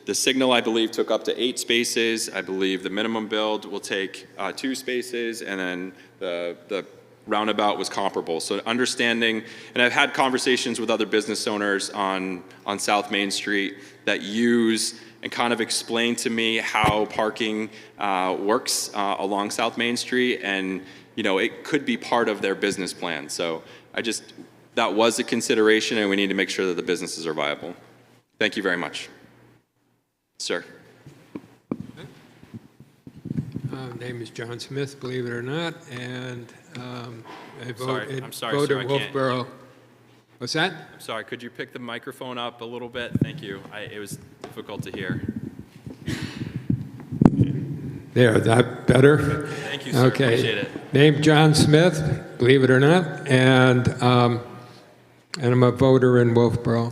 the signal, I believe, took up to 8 spaces. I believe the minimum build will take 2 spaces, and then the roundabout was comparable. So understanding, and I've had conversations with other business owners on South Main Street that use and kind of explain to me how parking works along South Main Street, and it could be part of their business plan. So that was a consideration, and we need to make sure that the businesses are viable. Thank you very much. Sir.
Name is John Smith, believe it or not, and I vote
I'm sorry,
vote
sir,
in
I can't.
Wolfboro. What's that?
I'm sorry, could you pick the microphone up a little bit? Thank you. It was difficult to hear.
There, that better?
Thank you, sir.
Okay.
Appreciate it.
Name John Smith, believe it or not, and I'm a voter in Wolfboro.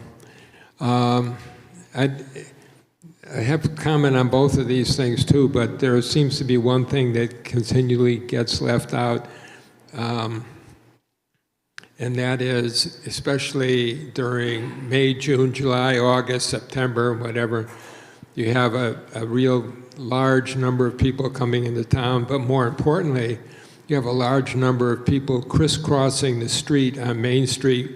I have a comment on both of these things too, but there seems to be one thing that continually gets left out, and that is, especially during May, June, July, August, September, whatever, you have a real large number of people coming into town, but more importantly, you have a large number of people crisscrossing the street on Main Street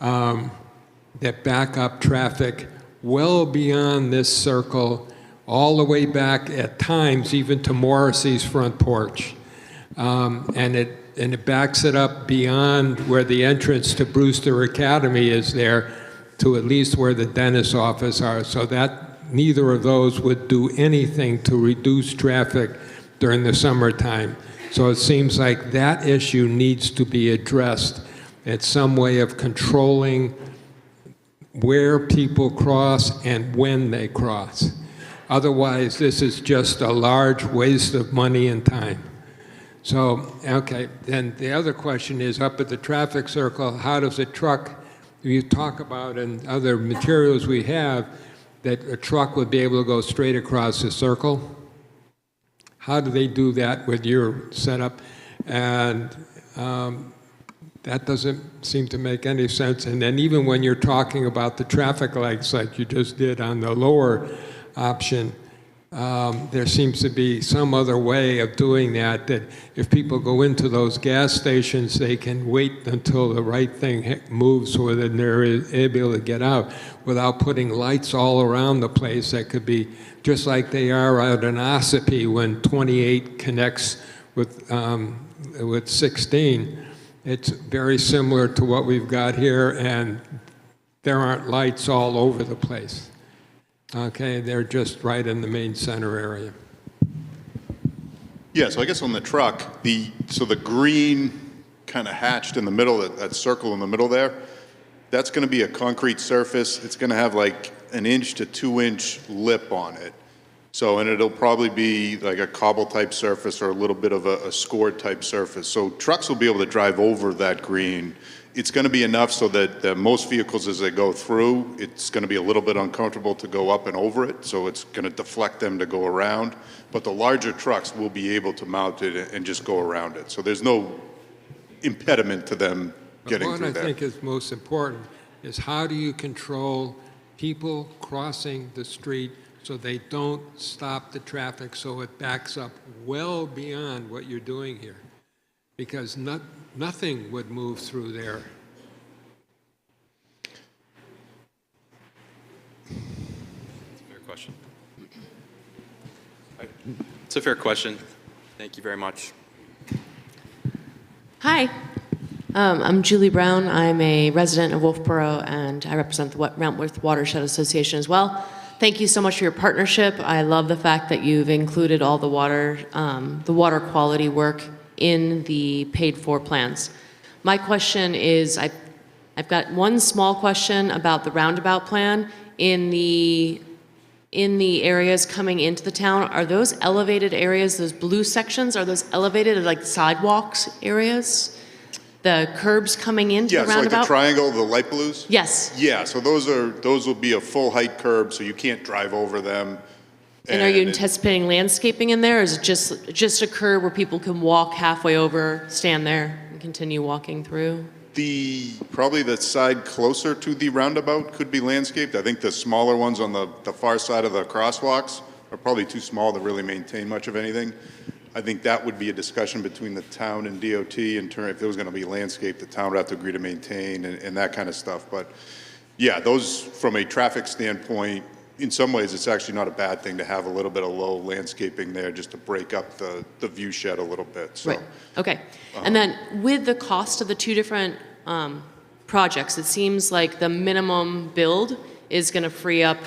that back up traffic well beyond this circle, all the way back at times even to Morrissey's front porch. And it backs it up beyond where the entrance to Brewster Academy is there to at least where the dentist's office are. So that neither of those would do anything to reduce traffic during the summertime. So it seems like that issue needs to be addressed. It's some way of controlling where people cross and when they cross. Otherwise, this is just a large waste of money and time. So, okay, then the other question is, up at the traffic circle, how does a truck, you talk about in other materials we have, that a truck would be able to go straight across the circle? How do they do that with your setup? And that doesn't seem to make any sense. And then even when you're talking about the traffic lights like you just did on the lower option, there seems to be some other way of doing that, that if people go into those gas stations, they can wait until the right thing moves so that they're able to get out without putting lights all around the place that could be just like they are out in Ossipee when 28 connects with 16. It's very similar to what we've got here, and there aren't lights all over the place. Okay, they're just right in the main center area.
Yeah, so I guess on the truck, the green kind of hatched in the middle, that circle in the middle there, that's going to be a concrete surface. It's going to have like an inch to 2 inch lip on it. So, and it'll probably be like a cobble type surface or a little bit of a scored type surface. So trucks will be able to drive over that green. It's going to be enough so that most vehicles as they go through, it's going to be a little bit uncomfortable to go up and over it. So it's going to deflect them to go around. But the larger trucks will be able to mount it and just go around it. So there's no impediment to them getting
What
through
I
there.
think is most important is how do you control people crossing the street so they don't stop the traffic so it backs up well beyond what you're doing here? Because nothing would move through there.
Fair question. It's a fair question. Thank you very much.
Hi, I'm Julie Brown. I'm a resident of Wolfboro, and I represent the Wentworth Watershed Association as well. Thank you so much for your partnership. I love the fact that you've included all the water quality work in the paid-for plans. My question is, I've got one small question about the roundabout plan. In the areas coming into the town, are those elevated areas, those blue sections, are those elevated like sidewalks areas? The curbs coming into
Yeah,
the
so like
roundabout?
the triangle, the light blues?
Yes.
Yeah, so those will be a full height curb, so you can't drive over them.
And are you
it-
anticipating landscaping in there, or is it just a curb where people can walk halfway over, stand there, and continue walking through?
Probably the side closer to the roundabout could be landscaped. I think the smaller ones on the far side of the crosswalks are probably too small to really maintain much of anything. I think that would be a discussion between the town and DOT in terms, if there was going to be landscape, the town would have to agree to maintain and that kind of stuff. But yeah, those, from a traffic standpoint, in some ways, it's actually not a bad thing to have a little bit of low landscaping there just to break up the view shed a little bit, so.
Right, okay. And then with the cost of the two different projects, it seems like the minimum build is going to free up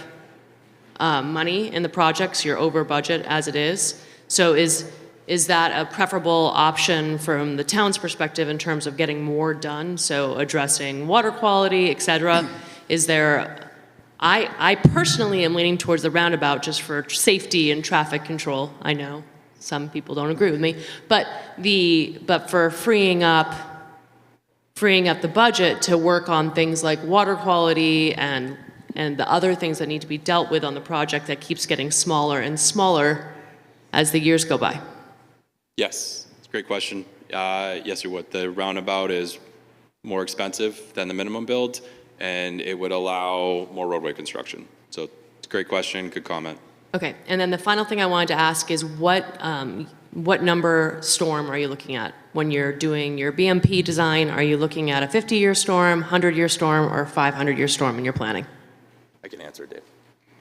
money in the projects. You're over budget as it is. So is that a preferable option from the town's perspective in terms of getting more done? So addressing water quality, et cetera. Is there, I personally am leaning towards the roundabout just for safety and traffic control. I know some people don't agree with me, but for freeing up the budget to work on things like water quality and the other things that need to be dealt with on the project that keeps getting smaller and smaller as the years go by.
Yes, it's a great question. Yes, we would. The roundabout is more expensive than the minimum build, and it would allow more roadway construction. So it's a great question, good comment.
Okay, and then the final thing I wanted to ask is what number storm are you looking at when you're doing your BMP design? Are you looking at a 50-year storm, 100-year storm, or 500-year storm in your planning?
I can answer, Dave.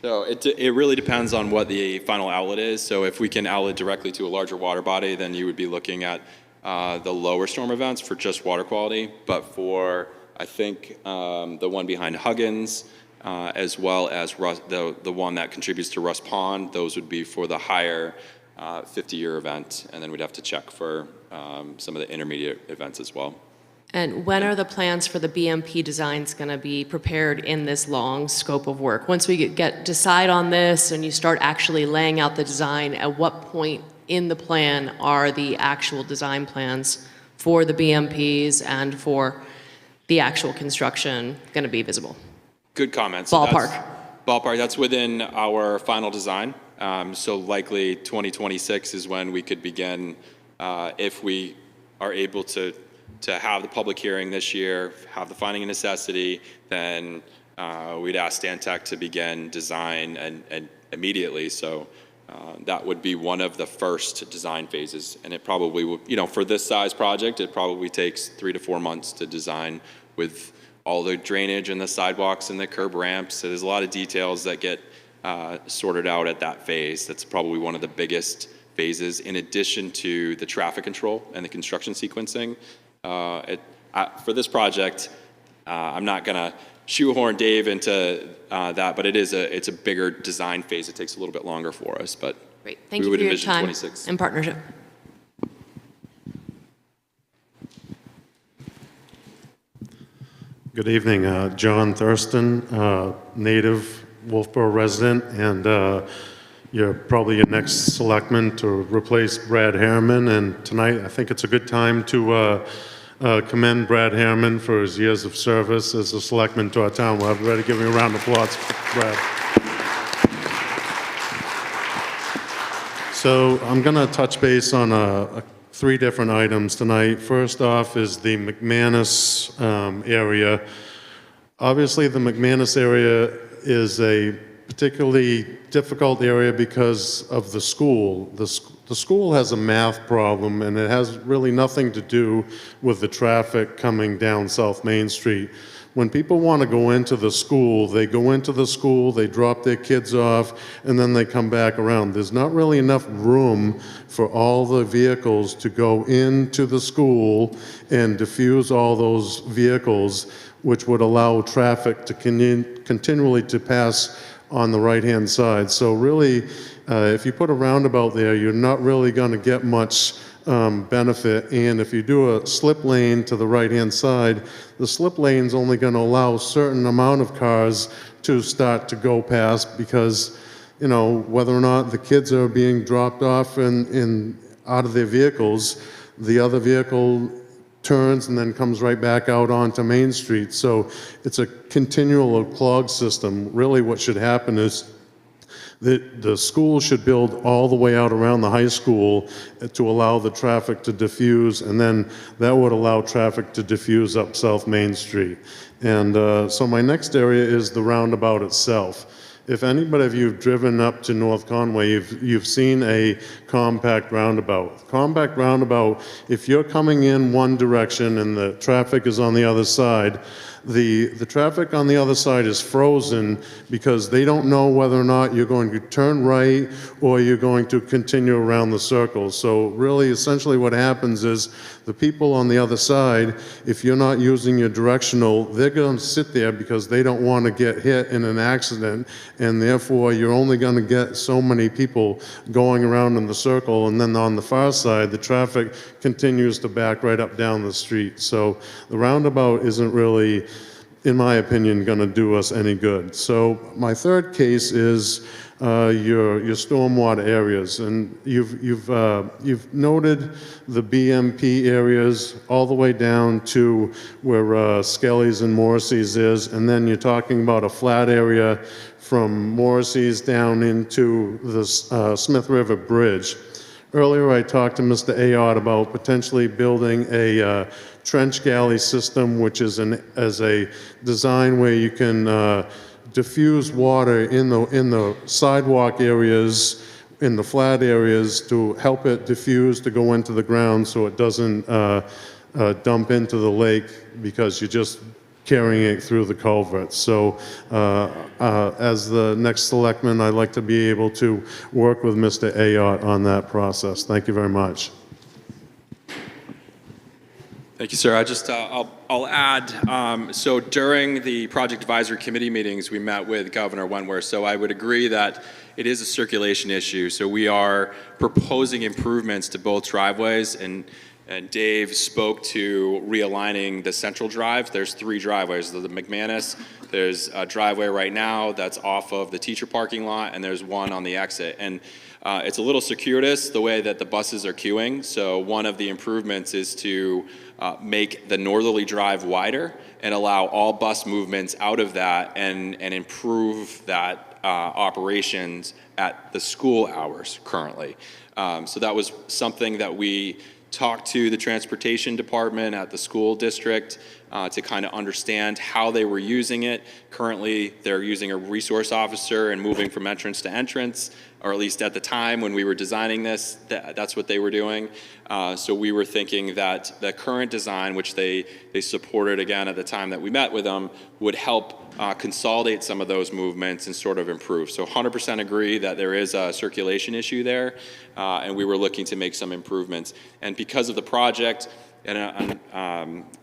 So it really depends on what the final outlet is. So if we can outlet directly to a larger water body, then you would be looking at the lower storm events for just water quality. But for, I think, the one behind Huggins, as well as the one that contributes to Russ Pond, those would be for the higher 50-year event. And then we'd have to check for some of the intermediate events as well.
And when are the plans for the BMP designs going to be prepared in this long scope of work? Once we decide on this and you start actually laying out the design, at what point in the plan are the actual design plans for the BMPs and for the actual construction going to be visible?
Good comments.
Ballpark.
That's within our final design. So likely 2026 is when we could begin, if we are able to have the public hearing this year, have the finding of necessity, then we'd ask Stantec to begin design and immediately. So that would be one of the first design phases. And it probably would, for this size project, it probably takes 3 to 4 months to design with all the drainage and the sidewalks and the curb ramps. So there's a lot of details that get sorted out at that phase. That's probably one of the biggest phases, in addition to the traffic control and the construction sequencing. For this project, I'm not going to shoehorn Dave into that, but it's a bigger design phase. It takes a little bit longer for us, but
Great. Thank
we
you
would
for your
envision
time
26.
and partnership.
Good evening, John Thurston, native Wolfboro resident, and you're probably your next selectman to replace Brad Harriman. And tonight, I think it's a good time to commend Brad Harriman for his years of service as a selectman to our town. We'll everybody give him a round of applause for Brad. So I'm going to touch base on three different items tonight. First off is the McManus area. Obviously, the McManus area is a particularly difficult area because of the school. The school has a math problem, and it has really nothing to do with the traffic coming down South Main Street. When people want to go into the school, they go into the school, they drop their kids off, and then they come back around. There's not really enough room for all the vehicles to go into the school and diffuse all those vehicles, which would allow traffic to continually to pass on the right-hand side. So really, if you put a roundabout there, you're not really going to get much benefit. And if you do a slip lane to the right-hand side, the slip lane's only going to allow a certain amount of cars to start to go past, because, you know, whether or not the kids are being dropped off and out of their vehicles, the other vehicle turns and then comes right back out onto Main Street. So it's a continual clog system. Really what should happen is the school should build all the way out around the high school to allow the traffic to diffuse, and then that would allow traffic to diffuse up South Main Street. And so my next area is the roundabout itself. If anybody of you have driven up to North Conway, you've seen a compact roundabout. Compact roundabout, if you're coming in one direction and the traffic is on the other side, the traffic on the other side is frozen because they don't know whether or not you're going to turn right or you're going to continue around the circle. So really, essentially what happens is the people on the other side, if you're not using your directional, they're going to sit there because they don't want to get hit in an accident, and therefore you're only going to get so many people going around in the circle, and then on the far side, the traffic continues to back right up down the street. So the roundabout isn't really, in my opinion, going to do us any good. So my third case is your stormwater areas, and you've noted the BMP areas all the way down to where Skelly's and Morrissey's is, and then you're talking about a flat area from Morrissey's down into the Smith River Bridge. Earlier, I talked to Mr. Ayotte about potentially building a trench galley system, which is as a design where you can diffuse water in the sidewalk areas, in the flat areas, to help it diffuse to go into the ground so it doesn't dump into the lake because you're just carrying it through the culvert. So as the next selectman, I'd like to be able to work with Mr. Ayotte on that process. Thank you very much.
Thank you, sir. I'll add, so during the Project Advisory Committee meetings, we met with Governor Wentworth, so I would agree that it is a circulation issue. So we are proposing improvements to both driveways, and Dave spoke to realigning the central drive. There's 3 driveways. The McManus, there's a driveway right now that's off of the teacher parking lot, and there's one on the exit. And it's a little circuitous the way that the buses are queuing. So one of the improvements is to make the northerly drive wider and allow all bus movements out of that and improve that operations at the school hours currently. So that was something that we talked to the transportation department at the school district to kind of understand how they were using it. Currently, they're using a resource officer and moving from entrance to entrance, or at least at the time when we were designing this, that's what they were doing. So we were thinking that the current design, which they supported again at the time that we met with them, would help consolidate some of those movements and sort of improve. So 100% agree that there is a circulation issue there, and we were looking to make some improvements. And because of the project, and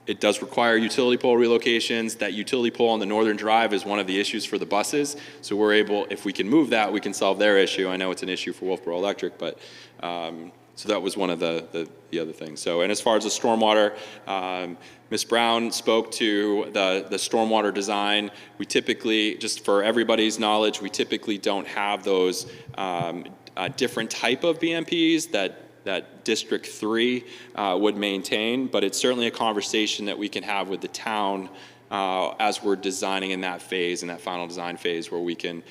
it does require utility pole relocations. That utility pole on the northern drive is one of the issues for the buses. So we're able, if we can move that, we can solve their issue. I know it's an issue for Wolfboro Electric, but so So that was one of the other things. So, and as far as the stormwater, Ms. Brown spoke to the stormwater design. We typically, just for everybody's knowledge, we typically don't have those different type of BMPs that District 3 would maintain, but it's certainly a conversation that we can have with the town as we're designing in that phase, in that final design phase, where we can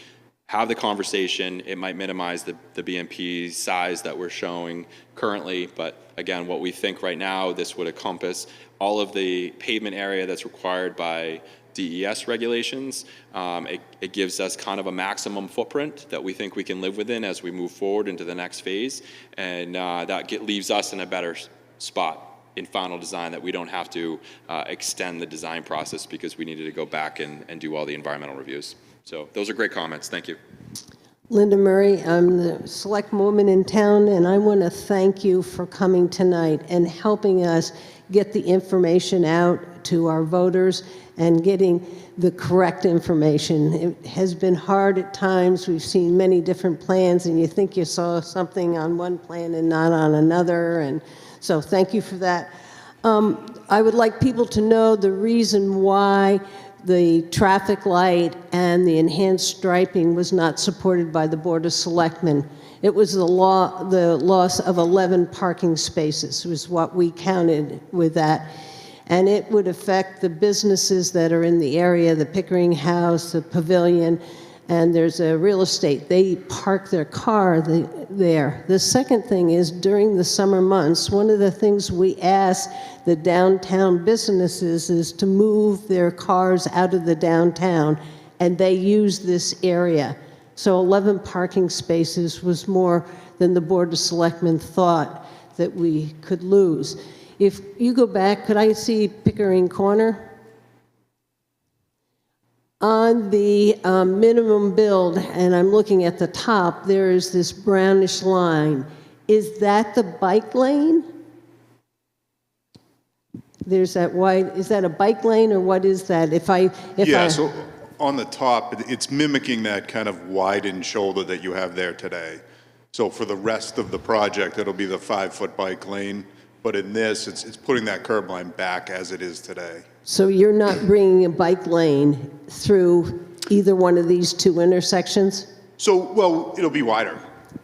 have the conversation. It might minimize the BMP size that we're showing currently, but again, what we think right now, this would encompass all of the pavement area that's required by DES regulations. It gives us kind of a maximum footprint that we think we can live within as we move forward into the next phase, and leaves us in a better spot in final design, that we don't have to extend the design process because we needed to go back and do all the environmental reviews. So those are great comments. Thank you.
Linda Murray, I'm the select woman in town, and I want to thank you for coming tonight and helping us get the information out to our voters and getting the correct information. It has been hard at times. We've seen many different plans, and you think you saw something on one plan and not on another, and so thank you for that. I would like people to know the reason why the traffic light and the enhanced striping was not supported by the Board of Selectmen. It was the loss of 11 parking spaces was what we counted with that. And it would affect the businesses that are in the area, the Pickering House, the Pavilion, and there's a real estate. They park their car there. The second thing is, during the summer months, one of the things we ask the downtown businesses is to move their cars out of the downtown, and they use this area. So 11 parking spaces was more than the Board of Selectmen thought that we could lose. If you go back, could I see Pickering Corner? On the minimum build, and I'm looking at the top, there is this brownish line. Is that the bike lane? There's that white, is that a bike lane, or what is that?
So on the top, it's mimicking that kind of widened shoulder that you have there today. So for the rest of the project, it'll be the 5-foot bike lane, but in this, it's putting that curb line back as it is today.
So you're not bringing a bike lane through either one of these two intersections?
So, well, it'll be wider.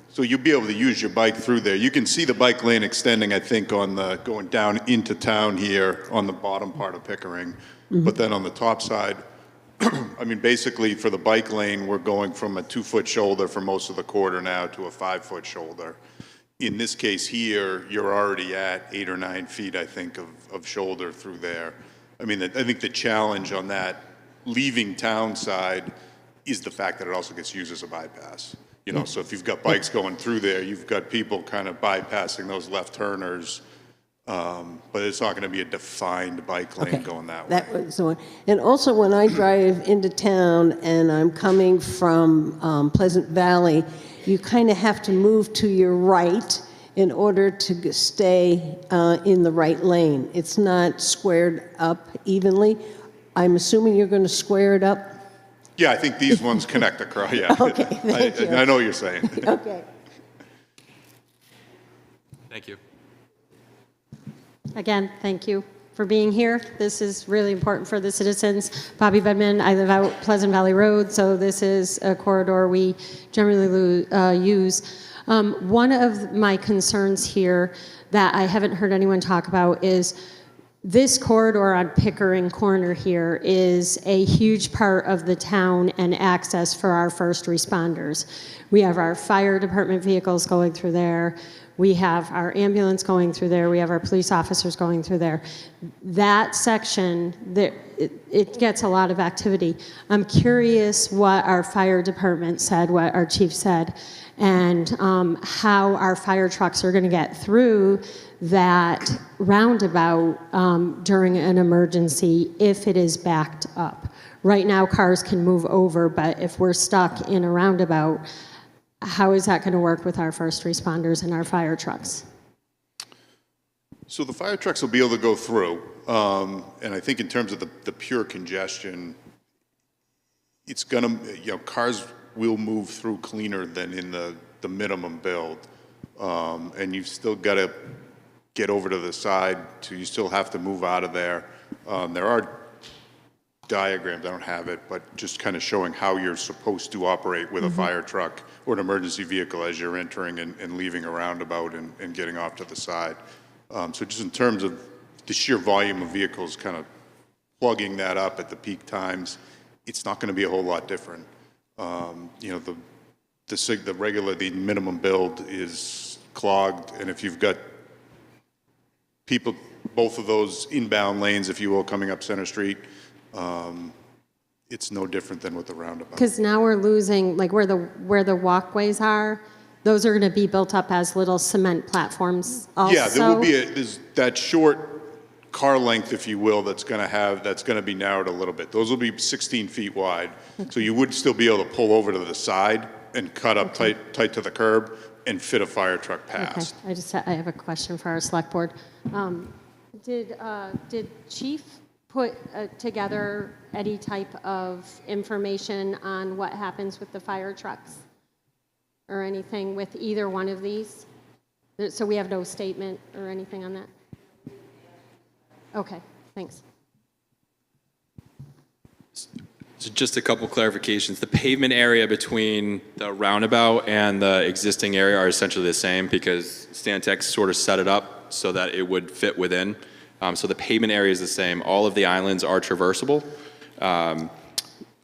So you'll be able to use your bike through there. You can see the bike lane extending, I think, on the, going down into town here on the bottom part of Pickering. Mm-hmm. But then on the top side, I mean, basically for the bike lane, we're going from a 2-foot shoulder for most of the quarter now to a 5-foot shoulder. In this case here, you're already at 8 or 9 feet, I think, of shoulder through there. I mean, I think the challenge on that leaving town side is the fact that it also gets used as a bypass. You know, so if you've got bikes going through there, you've got people kind of bypassing those left turners, but it's not going to be a defined bike lane going that way.
That was the one. And also, when I drive into town and I'm coming from Pleasant Valley, you kind of have to move to your right in order to stay in the right lane. It's not squared up evenly. I'm assuming you're going to square it up?
Yeah, I think these ones connect across, yeah.
Okay, thank you.
I know what you're saying.
Okay.
Thank you.
Again, thank you for being here. This is really important for the citizens. Bobby Bedman, I live out Pleasant Valley Road, so this is a corridor we generally use. One of my concerns here that I haven't heard anyone talk about is this corridor on Pickering Corner here is a huge part of the town and access for our first responders. We have our fire department vehicles going through there. We have our ambulance going through there. We have our police officers going through there. That section, it gets a lot of activity. I'm curious what our fire department said, what our chief said, and how our fire trucks are going to get through that roundabout during an emergency if it is backed up. Right now, cars can move over, but if we're stuck in a roundabout, how is that going to work with our first responders and our fire trucks?
So the fire trucks will be able to go through, and I think in terms of the pure congestion, it's going to, cars will move through cleaner than in the minimum build. And you've still got to get over to the side, so you still have to move out of there. There are diagrams, I don't have it, but just kind of showing how you're supposed to operate with a fire truck or an emergency vehicle as you're entering and leaving a roundabout and getting off to the side. So just in terms of the sheer volume of vehicles kind of plugging that up at the peak times, it's not going to be a whole lot different. You know, the minimum build is clogged, and if you've got people, both of those inbound lanes, if you will, coming up Center Street, it's no different than with the roundabout.
Because now we're losing, like where the walkways are, those are going to be built up as little cement platforms also.
Yeah, there will be there's that short car length, if you will, that's going to be narrowed a little bit. Those will be 16 feet wide, so you would still be able to pull over to the side and cut up tight to the curb and fit a fire truck past.
Okay, I have a question for our select board. Did Chief put together any type of information on what happens with the fire trucks or anything with either one of these? So we have no statement or anything on that? Okay, thanks.
So just a couple clarifications. The pavement area between the roundabout and the existing area are essentially the same because Stantec sort of set it up so that it would fit within. So the pavement area is the same. All of the islands are traversable.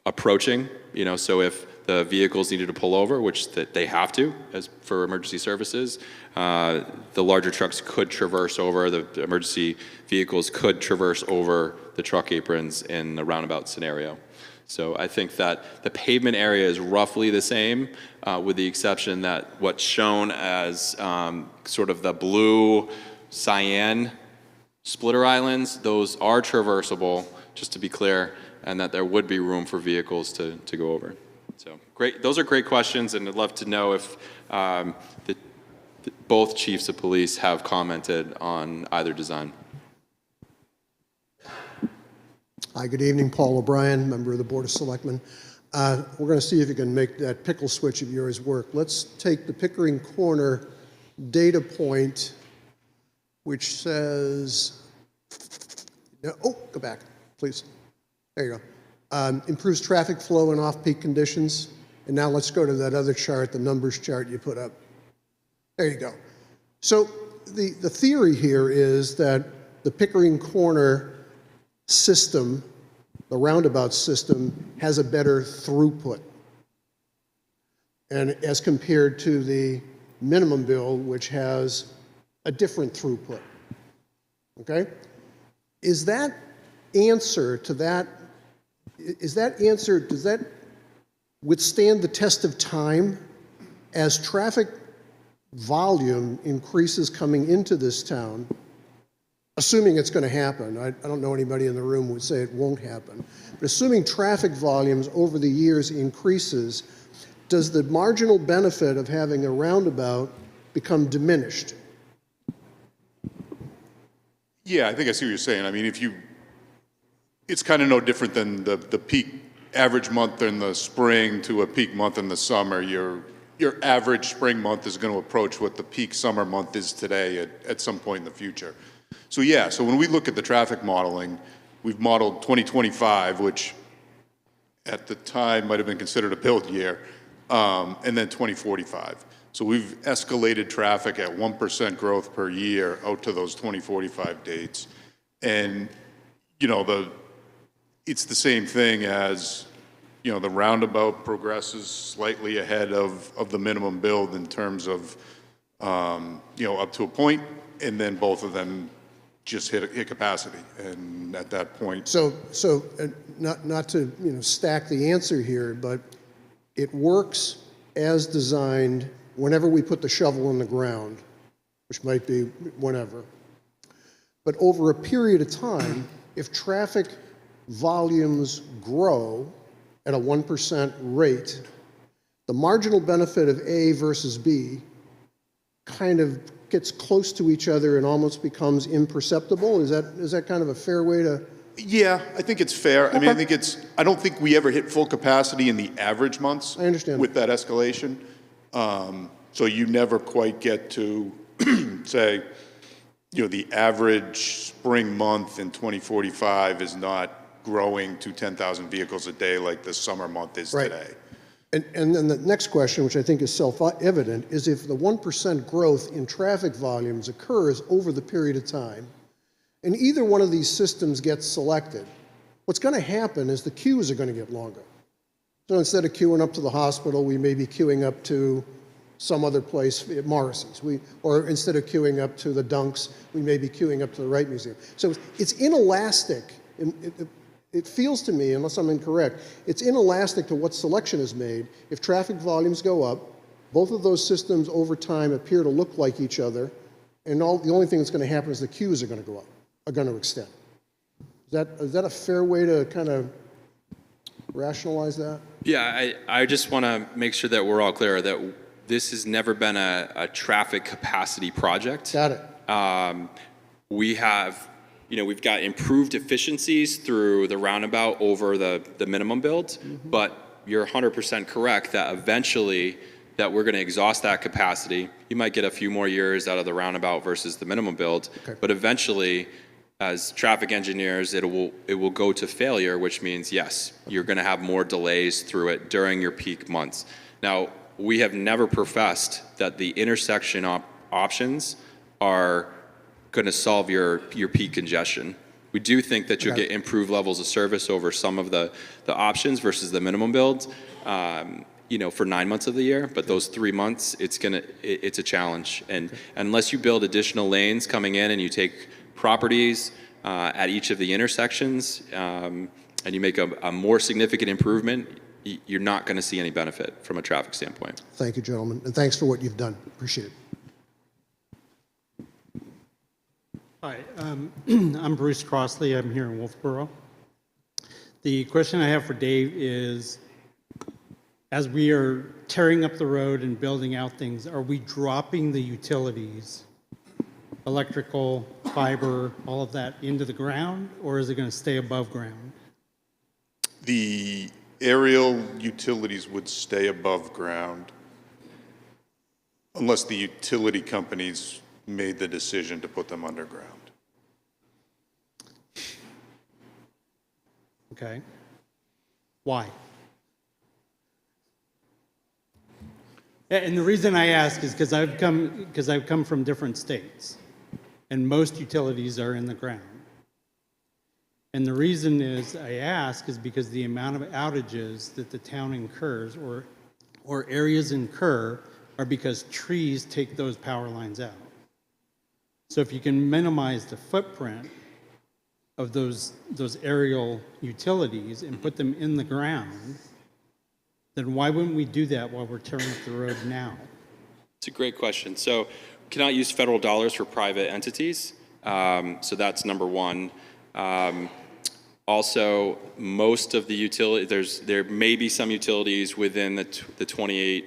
Approaching, you know, so if the vehicles needed to pull over, which they have to as for emergency services, the larger trucks could traverse over, the emergency vehicles could traverse over the truck aprons in the roundabout scenario. So I think that the pavement area is roughly the same, with the exception that what's shown as sort of the blue cyan splitter islands, those are traversable, just to be clear, and that there would be room for vehicles to go over. So great, those are great questions, and I'd love to know if both chiefs of police have commented on either design.
Hi, good evening. Paul O'Brien, member of the Board of Selectmen. We're going to see if you can make that pickle switch of yours work. Let's take the Pickering Corner data point, which says, go back, please. There you go. Improves traffic flow in off-peak conditions. And now let's go to that other chart, the numbers chart you put up. There you go. So the theory here is that the Pickering Corner system, the roundabout system, has a better throughput. And as compared to the minimum build, which has a different throughput. Okay? Is that answer to that, does that withstand the test of time as traffic volume increases coming into this town, assuming it's going to happen? I don't know anybody in the room who would say it won't happen. But assuming traffic volumes over the years increases, does the marginal benefit of having a roundabout become diminished?
Yeah, I think I see what you're saying. I mean, it's kind of no different than the peak average month in the spring to a peak month in the summer. Your average spring month is going to approach what the peak summer month is today at some point in the future. So yeah, so when we look at the traffic modeling, we've modeled 2025, which at the time might have been considered a build year, and then 2045. So we've escalated traffic at 1% growth per year out to those 2045 dates. And, you know, it's the same thing as, you know, the roundabout progresses slightly ahead of the minimum build in terms of, you know, up to a point, and then both of them just hit capacity. And at that point.
So not to, you know, stack the answer here, but it works as designed whenever we put the shovel in the ground, which might be whenever. But over a period of time, if traffic volumes grow at a 1% rate, the marginal benefit of A versus B kind of gets close to each other and almost becomes imperceptible. Is that kind of a fair way to?
Yeah, I think it's fair.
Okay.
I mean, I don't think we ever hit full capacity in the average months.
I understand.
With that escalation. So you never quite get to, say, the average spring month in 2045 is not growing to 10,000 vehicles a day like the summer month is
Right.
today.
And then the next question, which I think is self-evident, is if the 1% growth in traffic volumes occurs over the period of time, and either one of these systems gets selected, what's going to happen is the queues are going to get longer. So instead of queuing up to the hospital, we may be queuing up to some other place at Morrissey's. Or instead of queuing up to the Dunks, we may be queuing up to the Wright Museum. So it's inelastic. It feels to me, unless I'm incorrect, it's inelastic to what selection is made. If traffic volumes go up, both of those systems over time appear to look like each other, and the only thing that's going to happen is the queues are going to go up, are going to extend. Is that a fair way to kind of rationalize that?
Yeah, I just want to make sure that we're all clear that this has never been a traffic capacity project.
Got it.
We have, we've got improved efficiencies through the roundabout over the minimum build, but you're 100% correct that eventually that we're going to exhaust that capacity. You might get a few more years out of the roundabout versus the minimum build, but eventually, as traffic engineers, it will go to failure, which means, yes, you're going to have more delays through it during your peak months. Now, we have never professed that the intersection options are going to solve your peak congestion. We do think that you'll get improved levels of service over some of the options versus the minimum build, for 9 months of the year, but those 3 months, it's a challenge. And unless you build additional lanes coming in and you take properties at each of the intersections, and you make a more significant improvement, you're not going to see any benefit from a traffic standpoint.
Thank you, gentlemen, and thanks for what you've done. Appreciate it.
Hi, I'm Bruce Crossley. I'm here in Wolfboro. The question I have for Dave is, as we are tearing up the road and building out things, are we dropping the utilities, electrical, fiber, all of that into the ground, or is it going to stay above ground?
The aerial utilities would stay above ground unless the utility companies made the decision to put them underground.
Okay. Why? And the reason I ask is because I've come from different states, and most utilities are in the ground. And the reason is I ask is because the amount of outages that the town incurs or areas incur are because trees take those power lines out. So if you can minimize the footprint of those aerial utilities and put them in the ground, then why wouldn't we do that while we're tearing up the road now?
It's a great question. So we cannot use federal dollars for private entities. So that's number one. Also, most of the utilities, there may be some utilities within the 28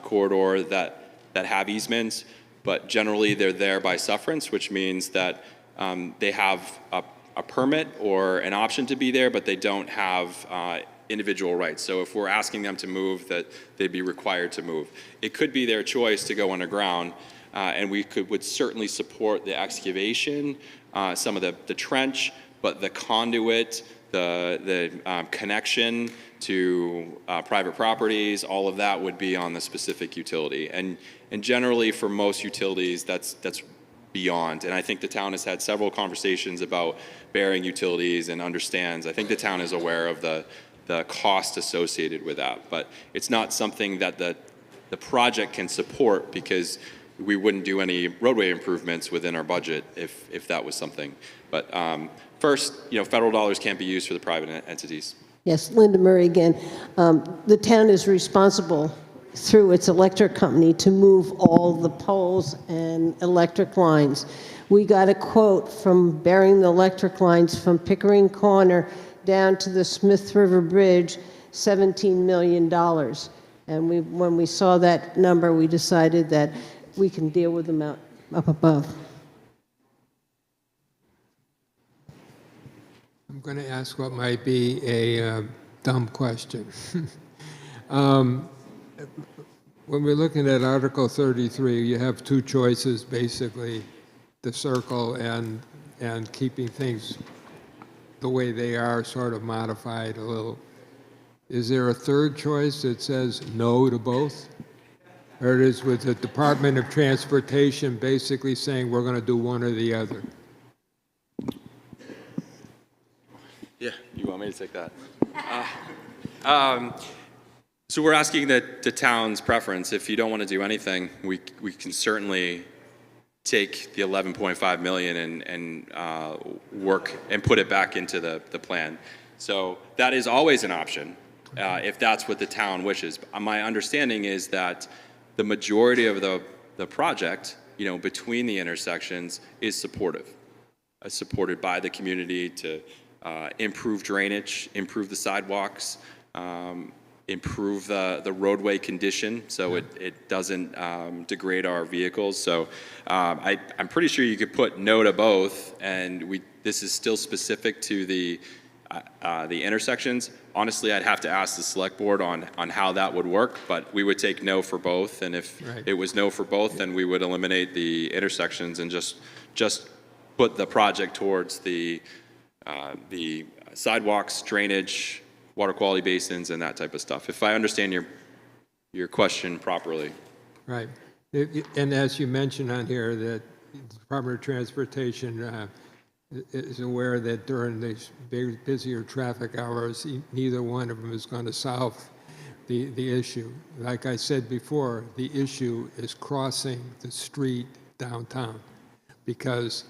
corridor that have easements, but generally they're there by sufferance, which means that they have a permit or an option to be there, but they don't have individual rights. So if we're asking them to move, that they'd be required to move. It could be their choice to go underground, and we would certainly support the excavation, some of the trench, but the conduit, the connection to private properties, all of that would be on the specific utility. And generally for most utilities, that's beyond. And I think the town has had several conversations about bearing utilities and understands. I think the town is aware of the cost associated with that, but it's not something that the project can support because we wouldn't do any roadway improvements within our budget if that was something. But first, federal dollars can't be used for the private entities.
Yes, Linda Murray again. The town is responsible through its electric company to move all the poles and electric lines. We got a quote from burying the electric lines from Pickering Corner down to the Smith River Bridge, $17 million. And when we saw that number, we decided that we can deal with them up above.
I'm going to ask what might be a dumb question. when we're looking at Article 33, you have two choices, basically, the circle and keeping things the way they are, sort of modified a little. Is there a third choice that says no to both? Or it is with the Department of Transportation basically saying we're going to do one or the other?
Yeah, you want me to take that? So we're asking the town's preference. If you don't want to do anything, we can certainly take the 11.5 million and work and put it back into the plan. So that is always an option if that's what the town wishes. My understanding is that the majority of the project, between the intersections, is supported by the community to improve drainage, improve the sidewalks, improve the roadway condition so it doesn't degrade our vehicles. So I'm pretty sure you could put no to both, and this is still specific to the intersections. Honestly, I'd have to ask the select board on how that would work, but we would take no for both, and if it was no for both, then we would eliminate the intersections and just put the project towards the sidewalks, drainage, water quality basins, and that type of stuff, if I understand your question properly.
Right. And as you mentioned on here, that the Department of Transportation is aware that during these busier traffic hours, neither one of them is going to solve the issue. Like I said before, the issue is crossing the street downtown, because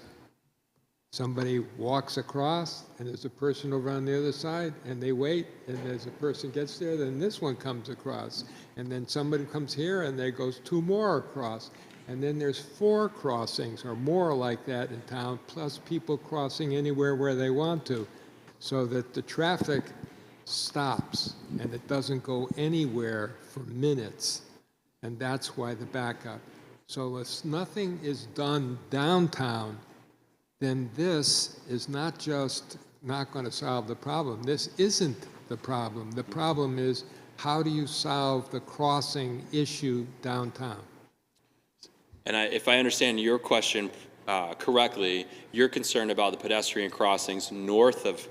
somebody walks across and there's a person over on the other side and they wait, and as a person gets there, then this one comes across, and then somebody comes here and there goes two more across, and then there's 4 crossings or more like that in town, plus people crossing anywhere where they want to, so that the traffic stops and it doesn't go anywhere for minutes, and that's why the backup. So if nothing is done downtown, then this is not just not going to solve the problem. This isn't the problem. The problem is, how do you solve the crossing issue downtown?
And if I understand your question correctly, you're concerned about the pedestrian crossings north of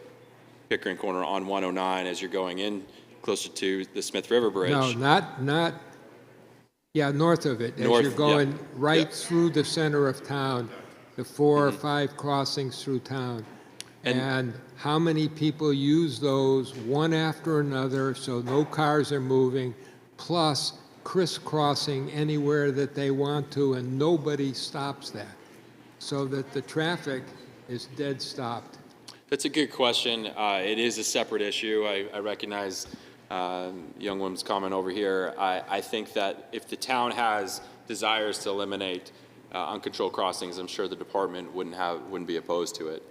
Pickering Corner on 109 as you're going in closer to the Smith River Bridge.
No, not, yeah, north of it.
North,
as you're going
yeah.
right through the center of town, the 4 or 5 crossings through town. And how many people use those one after another, so no cars are moving, plus crisscrossing anywhere that they want to, and nobody stops that, so that the traffic is dead stopped.
That's a good question. It is a separate issue. I recognize young woman's comment over here. I think that if the town has desires to eliminate uncontrolled crossings, I'm sure the department wouldn't be opposed to it.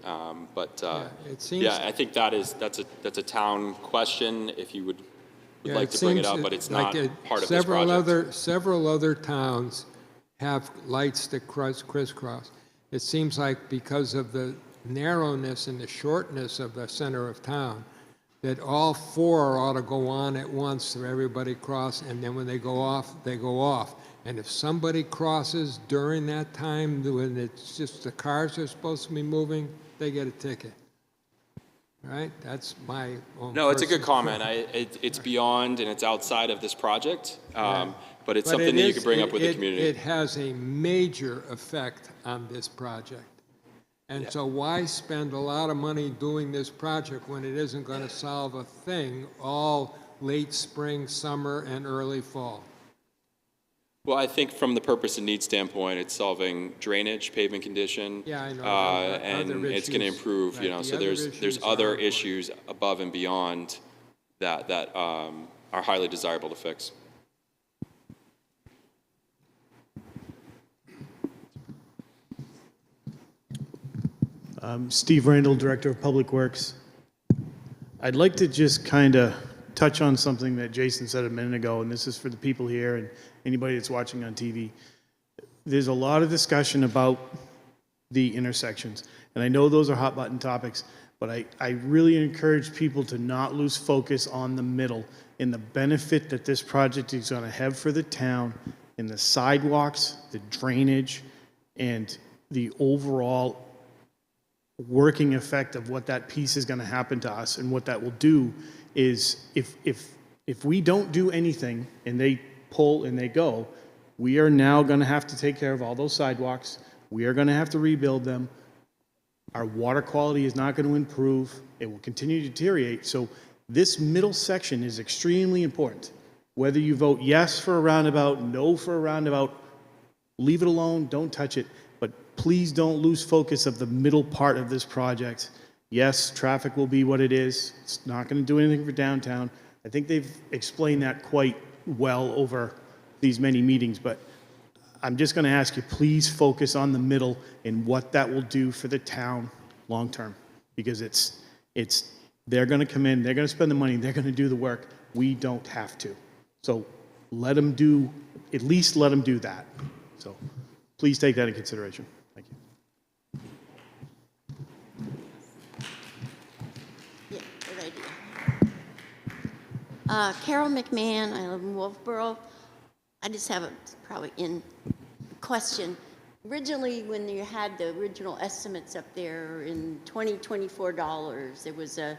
It seems,
I think that's a town question. If you would like to bring it up, but it's not part of this project.
Several other towns have lights that crisscross. It seems like because of the narrowness and the shortness of the center of town, that all 4 ought to go on at once so everybody cross, and then when they go off, they go off. And if somebody crosses during that time when it's just the cars are supposed to be moving, they get a ticket. Right? That's my own.
No, it's a good comment. It's beyond and it's outside of this project, but it's something that you could bring up with the community.
It has a major effect on this project. And so why spend a lot of money doing this project when it isn't going to solve a thing all late spring, summer, and early fall?
Well, I think from the purpose and need standpoint, it's solving drainage, pavement condition.
Yeah, I know.
And it's going to improve,
right,
so there's other issues above and beyond that are highly desirable to fix.
Steve Randall, Director of Public Works. I'd like to just kind of touch on something that Jason said a minute ago, and this is for the people here and anybody that's watching on TV. There's a lot of discussion about the intersections, and I know those are hot button topics, but I really encourage people to not lose focus on the middle and the benefit that this project is going to have for the town in the sidewalks, the drainage, and the overall working effect of what that piece is going to happen to us. And what that will do is if we don't do anything and they pull and they go, we are now going to have to take care of all those sidewalks. We are going to have to rebuild them. Our water quality is not going to improve. It will continue to deteriorate. So this middle section is extremely important. Whether you vote yes for a roundabout, no for a roundabout, leave it alone, don't touch it. But please don't lose focus of the middle part of this project. Yes, traffic will be what it is. It's not going to do anything for downtown. I think they've explained that quite well over these many meetings, but I'm just going to ask you, please focus on the middle and what that will do for the town long term, because they're going to come in, they're going to spend the money, they're going to do the work. We don't have to. So let them do, at least let them do that. So please take that into consideration. Thank you.
Yeah, good idea. Carol McMahon, I live in Wolfboro. I just have a probably in question. Originally, when you had the original estimates up there in $2024, it was a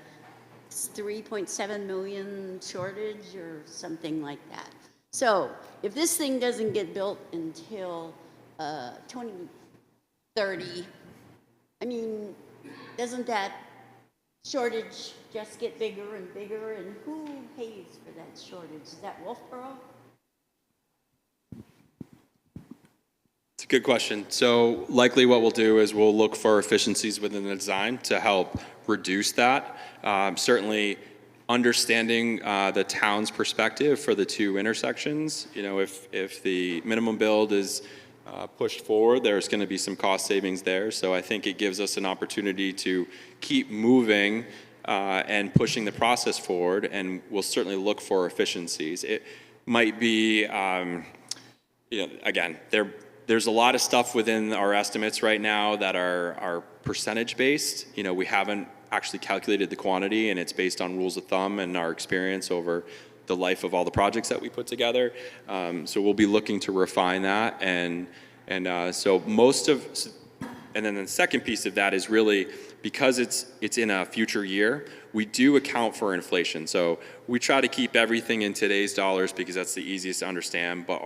3.7 million shortage or something like that. So if this thing doesn't get built until 2030, I mean, doesn't that shortage just get bigger and bigger? And who pays for that shortage? Is that Wolfboro?
It's a good question. So likely what we'll do is we'll look for efficiencies within the design to help reduce that. Certainly understanding the town's perspective for the two intersections. You know, if the minimum build is pushed forward, there's going to be some cost savings there. So I think it gives us an opportunity to keep moving and pushing the process forward, and we'll certainly look for efficiencies. It might be, you know, again, there's a lot of stuff within our estimates right now that are percentage based. You know, we haven't actually calculated the quantity, and it's based on rules of thumb and our experience over the life of all the projects that we put together. So we'll be looking to refine that, and so most of, and then the second piece of that is really because it's in a future year, we do account for inflation. So we try to keep everything in today's dollars because that's the easiest to understand, but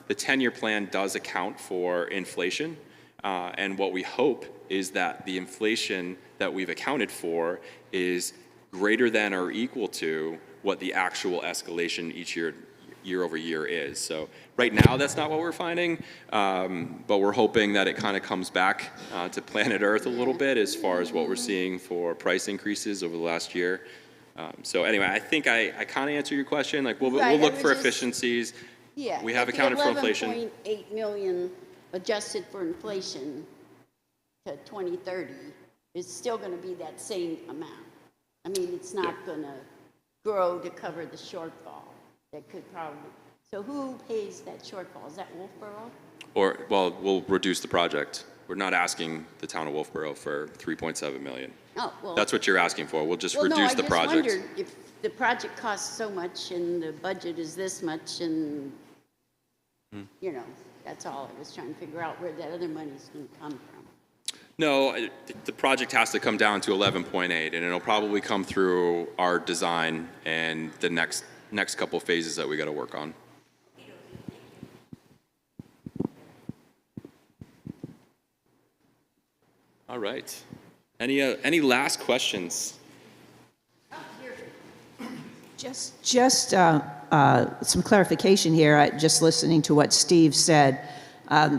the 10-year plan does account for inflation. And what we hope is that the inflation that we've accounted for is greater than or equal to what the actual escalation each year over year is. So right now that's not what we're finding, but we're hoping that it kind of comes back to planet Earth a little bit as far as what we're seeing for price increases over the last year. So anyway, I think I kind of answered your question. Like we'll look for efficiencies.
Yeah.
We have accounted for inflation.
11.8 million adjusted for inflation to 2030 is still going to be that same amount. I mean, it's not going to grow to cover the shortfall. That could probably, so who pays that shortfall? Is that Wolfboro?
Or, well, we'll reduce the project. We're not asking the town of Wolfboro for $3.7 million.
Oh, well.
That's what you're asking for. We'll just reduce the project.
I just wondered if the project costs so much and the budget is this much and, you know, that's all I was trying to figure out where that other money's going to come from.
No, the project has to come down to 11.8, and it'll probably come through our design and the next couple phases that we got to work on. All right. Any last questions?
Just some clarification here. Just listening to what Steve said,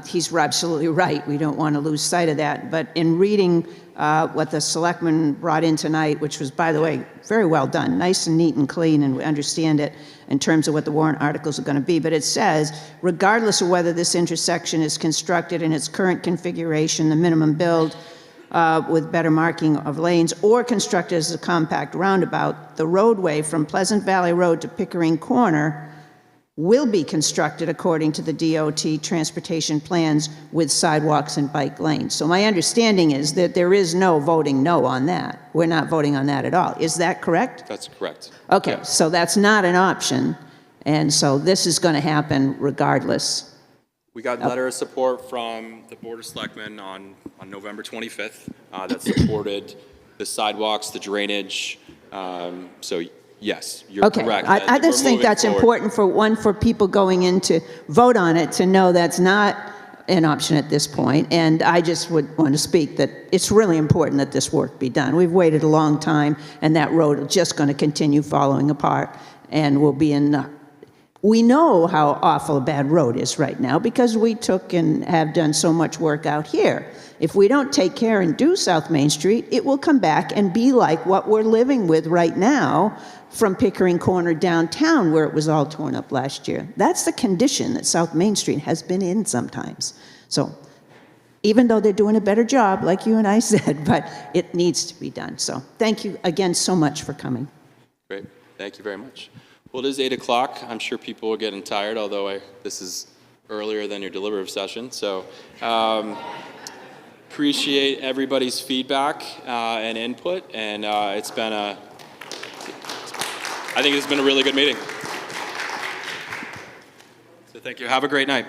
he's absolutely right. We don't want to lose sight of that. But in reading what the selectmen brought in tonight, which was, by the way, very well done, nice and neat and clean, and we understand it in terms of what the warrant articles are going to be. But it says, regardless of whether this intersection is constructed in its current configuration, the minimum build with better marking of lanes, or constructed as a compact roundabout, the roadway from Pleasant Valley Road to Pickering Corner will be constructed according to the DOT transportation plans with sidewalks and bike lanes. So my understanding is that there is no voting no on that. We're not voting on that at all. Is that correct?
That's correct.
Okay, so that's not an option, and so this is going to happen regardless.
We got a letter of support from the Board of Selectmen on November 25th that supported the sidewalks, the drainage. So yes, you're
Okay,
correct.
I
that
just
we're
think
moving
that's
forward.
important for people going in to vote on it to know that's not an option at this point. And I just would want to speak that it's really important that this work be done. We've waited a long time, and that road is just going to continue falling apart, and we'll be in. We know how awful a bad road is right now because we took and have done so much work out here. If we don't take care and do South Main Street, it will come back and be like what we're living with right now from Pickering Corner downtown, where it was all torn up last year. That's the condition that South Main Street has been in sometimes. So even though they're doing a better job, like you and I said, but it needs to be done. So thank you again so much for coming.
Great, thank you very much. Well, it is 8 o'clock. I'm sure people are getting tired, although this is earlier than your deliberative session. So appreciate everybody's feedback and input, and I think it's been a really good meeting. So thank you. Have a great night.